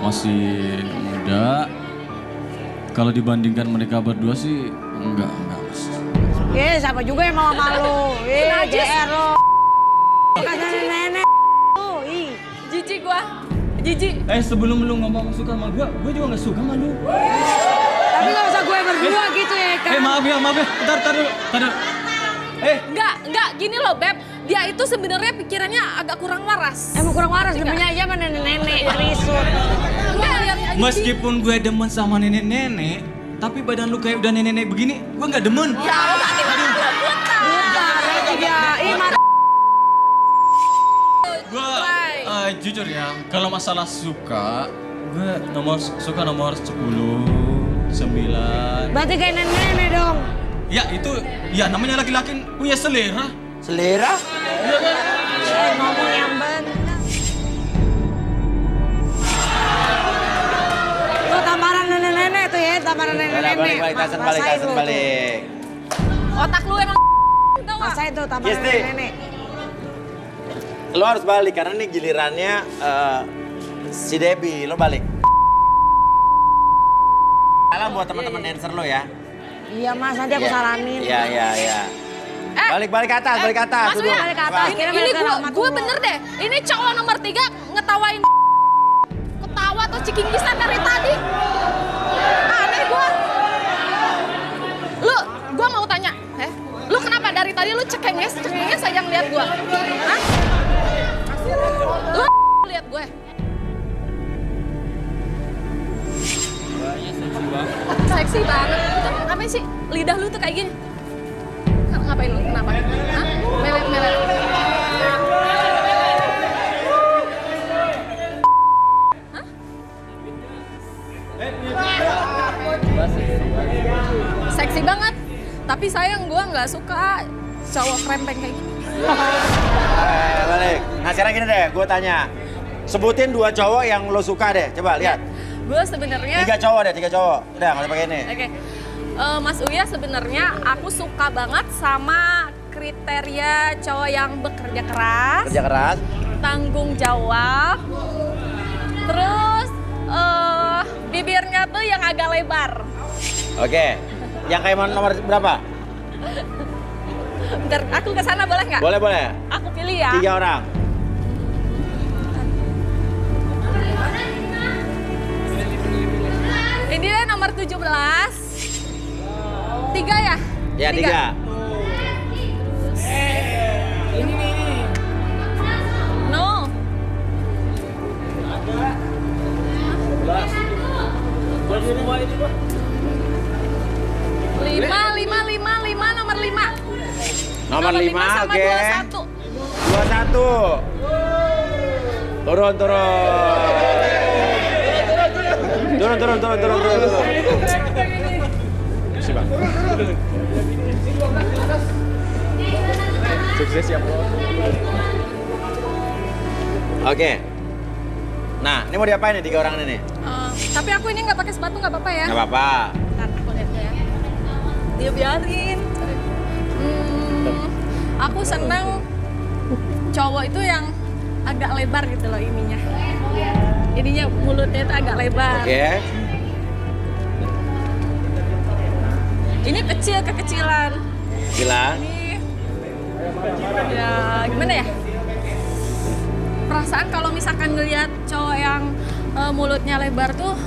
Masih muda. Kalau dibandingkan mereka berdua sih enggak. Siapa juga yang mau sama lu? JR lo. Kata nenek. Jijik gua. Jijik. Sebelum lu ngomong suka sama gua juga nggak suka sama lu. Tapi gak usah gue berdua gitu ya kan. Maaf ya. Bentar dulu. Enggak, gini loh Beb. Dia itu sebenarnya pikirannya agak kurang waras. Emang kurang waras, demennya aja sama nenek-nenek, risut. Enggak, lihat aja. Meskipun gue demen sama nenek-nenek, tapi badan lu kayak udah nenek-nenek begini, gue nggak demen. Ya, berarti buta. Ya, Gue jujur ya, kalau masalah suka, gue suka nomor 10, 9. Berarti kayak nenek-nenek dong. Ya itu, ya namanya laki-laki punya selera. Selera? Iya kan? Ngomong yang benar. Tuh tamparan nenek-nenek tuh ya, tamparan nenek-nenek. Balik. Otak lu emang tau gak? Rasain tuh tamparan Gisti. nenek-nenek. Lo harus balik karena ini gilirannya si Debbie, lo balik. Salam buat teman-teman dancer lo ya. Iya mas, nanti aku salamin. Iya. Balik ke atas. Mas Uya, balik ke atas. ini gue bener deh. Ini cowok nomor 3 ngetawain ketawa atau cikinggisan dari tadi. Aneh gue. Gue mau tanya, lu kenapa dari tadi lu cekenges aja ngeliat gue? Hah? Lu lihat gue? Seksi banget. Itu ngapain sih? Lidah lu tuh kayak gini. Ngapain lu? Kenapa? Hah? Melet. Hah? Seksi banget. Tapi sayang gue nggak suka cowok krempeng kayak gini. Balik. Nah sekarang gini deh, gue tanya. Sebutin 2 cowok yang lo suka deh, coba lihat. Gue sebenarnya 3 cowok. Udah, nggak usah pakai ini. Oke. Mas Uya sebenarnya aku suka banget sama kriteria cowok yang bekerja keras. Kerja keras. Tanggung jawab. Terus bibirnya tuh yang agak lebar. Oke. Yang kayak nomor berapa? Bentar, aku ke sana boleh nggak? Boleh. Aku pilih ya. 3 orang. Ini dia nomor 17. 3 ya? Ya, 3. No. 5 nomor 5. Nomor Nomor 5, sama oke. 21. 21. Turun. Turun. Makasih bang. Sukses ya bro. Oke. Nah, ini mau diapain nih 3 orang ini nih? Tapi aku ini nggak pakai sepatu nggak apa-apa ya? Nggak apa-apa. Ntar aku lihat ya. Dia biarin. Aku seneng cowok itu yang agak lebar gitu loh ininya. Ininya mulutnya itu agak lebar. Oke. Ini kekecilan. Gila. Ini ya gimana ya? Perasaan kalau misalkan ngelihat cowok yang mulutnya lebar tuh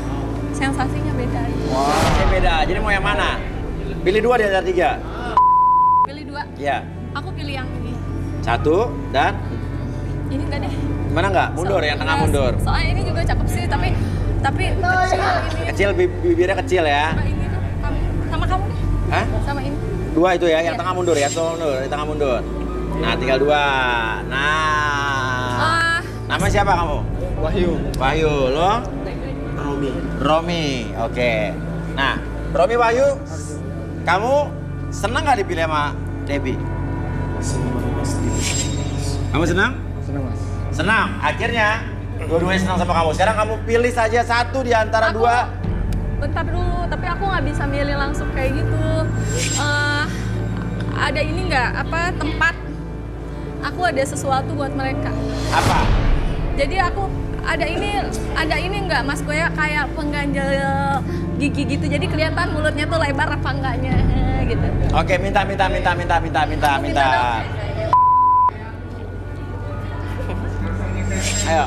sensasinya beda. Ini beda. Jadi mau yang mana? Pilih 2 di antara 3. Pilih 2. Iya. Aku pilih yang ini. 1 dan Ini enggak deh. mana enggak? Mundur, yang tengah mundur. Soalnya ini juga cakep sih, tapi kecil ini. Kecil, bibirnya kecil ya. Sama ini tuh, sama kamu deh. Hah? Sama ini. 2 itu ya, yang tengah mundur ya, semua mundur, yang tengah mundur. Nah, tinggal 2. Nah, nama siapa kamu? Wahyu, lo? Romi, oke. Nah, Romi, Wahyu, kamu senang nggak dipilih sama Debbie? Kamu senang? Senang mas. Senang. Akhirnya dua-duanya senang sama kamu. Sekarang kamu pilih saja 1 di antara 2. Bentar dulu, tapi aku nggak bisa milih langsung kayak gitu. Ada ini nggak, tempat? Aku ada sesuatu buat mereka. Apa? Jadi aku ada ini nggak mas gue ya, kayak pengganjal gigi gitu. Jadi kelihatan mulutnya tuh lebar apa enggaknya gitu. Oke, minta. Ayo.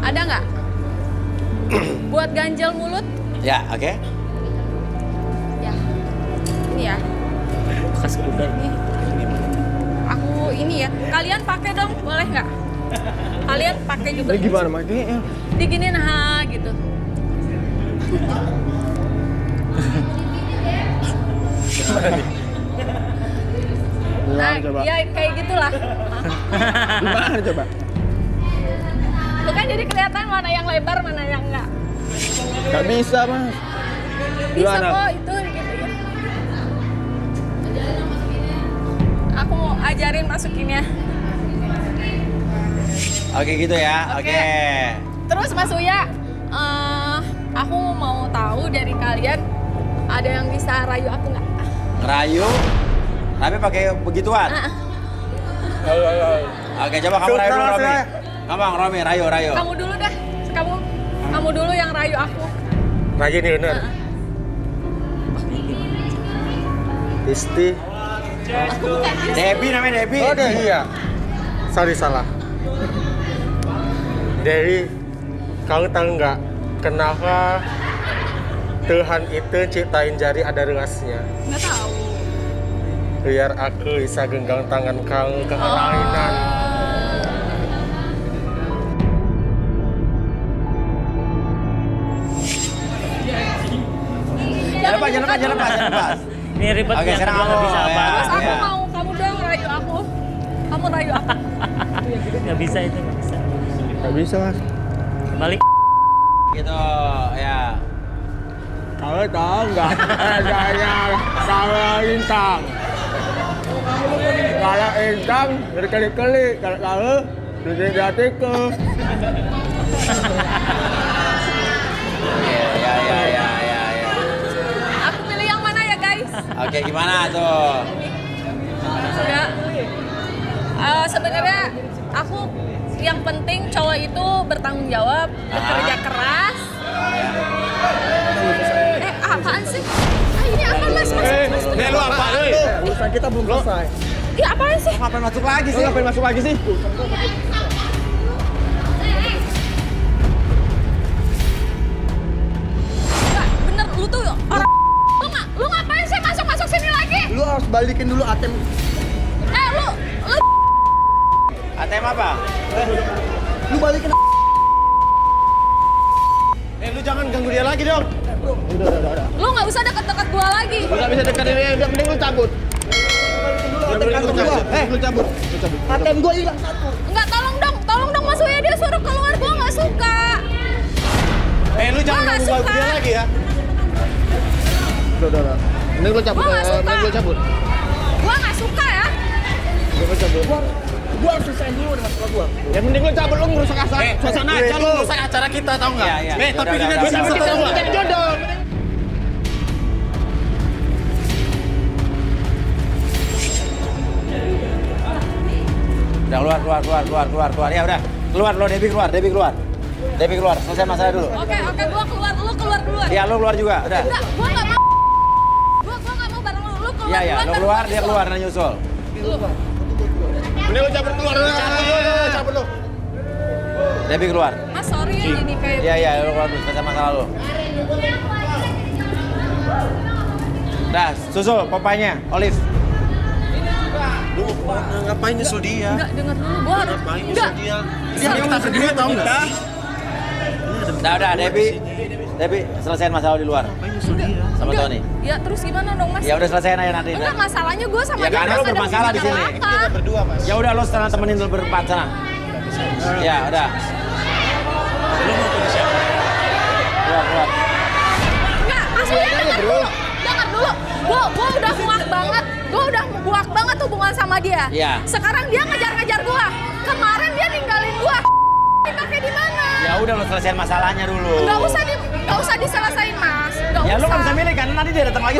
Ada nggak? Buat ganjel mulut? Ya, oke. Ya. Ini ya. Bekas kuda. Ini. Aku ini ya. Kalian pakai dong, boleh nggak? Kalian pakai juga. Ini gimana makanya? Diginin gitu. Nah, ya kayak gitulah. Gimana coba? Lu kan jadi kelihatan mana yang lebar, mana yang enggak. Gak bisa mas. Bisa Gimana? kok itu gitu ya. Aku mau ajarin masukinnya. Oke gitu ya, oke. Terus Mas Uya, aku mau tahu dari kalian ada yang bisa rayu aku nggak? Ngerayu, tapi pakai begituan. Oke, coba kamu rayu dulu, Romi. Romi, rayu. Kamu dulu dah, kamu dulu yang rayu aku. Lagi nih bener. Isti. Debbie namanya Debbie. Oh iya. Sorry salah. Dewi, kamu tahu nggak kenapa Tuhan itu ciptain jari ada ruasnya? Nggak tahu. Biar aku bisa genggam tangan kamu ke kelainan. Jangan lepas. Ini ribet Oke, ya, sekarang nggak kamu, bisa apa. ya. Terus aku mau kamu dong rayu aku. Kamu rayu aku. Nggak bisa itu, nggak bisa. Nggak bisa mas. Balik. Gitu, ya. Kamu tahu nggak adanya kalau intang? Kalau intang berkali-kali, kalau kamu sudah jatiku. Ya. Aku pilih yang mana ya guys? Oke, gimana tuh? Enggak. Sebenarnya aku yang penting cowok itu bertanggung jawab, bekerja keras. Apaan sih? Ini apa mas? Lu apaan lu? Urusan kita belum selesai. Iya apaan sih? Ngapain masuk lagi sih? Ngapain masuk lagi sih? Enggak, bener lu tuh orang lu ngapain sih masuk sini lagi? Lu harus balikin dulu ATM. Lu ATM apa? Lu balikin. Lu jangan ganggu dia lagi dong. Udah. lu nggak usah deket-deket gua lagi. Lu nggak bisa deketin dia, udah mending lu cabut. Lu cabut. ATM gua hilang satu. Enggak, tolong dong Mas Uya, dia suruh keluar, gua nggak suka. Lu jangan nggak ganggu suka. dia lagi ya. Udah. Mending lu cabut. Gua nggak suka. Mending lu cabut. Gua nggak suka ya. Gua harus selesaiin dulu dengan masalah gua. Ya mending lu cabut, lu ngerusak suasana aja lu. Rusak acara kita tahu nggak? Iya. Tapi Udah, dia udah, bisa udah. kita Lu jadi jodoh. Udah keluar. Ya udah. Keluar lo, Debbie keluar. Selesai masalah dulu. Oke, gua keluar, lu keluar duluan. Iya, lo keluar juga. Udah. Enggak, gua nggak mau. Gua nggak mau bareng lu keluar. Iya, duluan, lo baru keluar, gua dia nyusul. keluar, dan nyusul. Mending lu cabut keluar. Cabut lu. Debbie keluar. Mas, sorry ya ini kayak. Iya, lo keluar dulu, selesai masalah lo. Dah, susul, popanya, Olive. Lu ngapain nyusul dia? Enggak, dengar dulu. Gua harus. Ngapain Enggak. nyusul dia? Dia kita sendiri tahu nggak? Udah, Debbie, selesaiin masalah di luar. Sama Enggak. Tony. Ya terus gimana dong, Mas? Ya udah selesaiin aja nanti. Enggak, masalahnya gue sama Ya dia karena lo nggak ada bermasalah di sini. apa-apa. Berdua, Mas. Ya udah lo sekarang temenin lo berempat sana. Ya udah. Lu mau punya siapa? Keluar. Enggak, Mas Uya dengar dulu. Dengar dulu. Gue udah muak banget. Gue udah muak banget hubungan sama dia. Iya. Sekarang dia ngejar-ngejar gue. Kemarin dia ninggalin gue. Dipakai di mana? Ya udah lo selesaiin masalahnya dulu. Nggak usah diselesain, Mas. Nggak Ya usah. lo kan bisa milih kan, nanti dia datang lagi.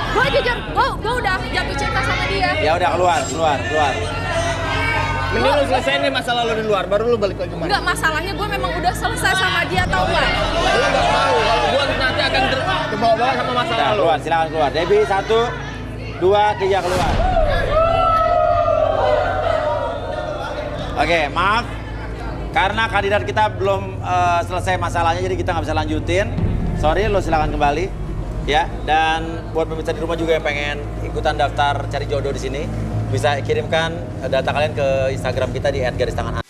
Gue jujur, gue udah jatuh cinta sama dia. Ya udah keluar. Mending lu selesaiin nih masalah lu di luar, baru lu balik lagi kemana. Enggak, masalahnya gue memang udah selesai sama dia, tau nggak? Lu nggak tahu kalau gua nanti akan kebawa-bawa sama masalah Udah lu. keluar, silakan keluar. Debbie 1, 2, 3 keluar. Oke, maaf. Karena kandidat kita belum selesai masalahnya, jadi kita nggak bisa lanjutin. Sorry, lo silakan kembali. Ya, dan buat pemirsa di rumah juga yang pengen ikutan daftar cari jodoh di sini, bisa kirimkan data kalian ke Instagram kita di @garistangan.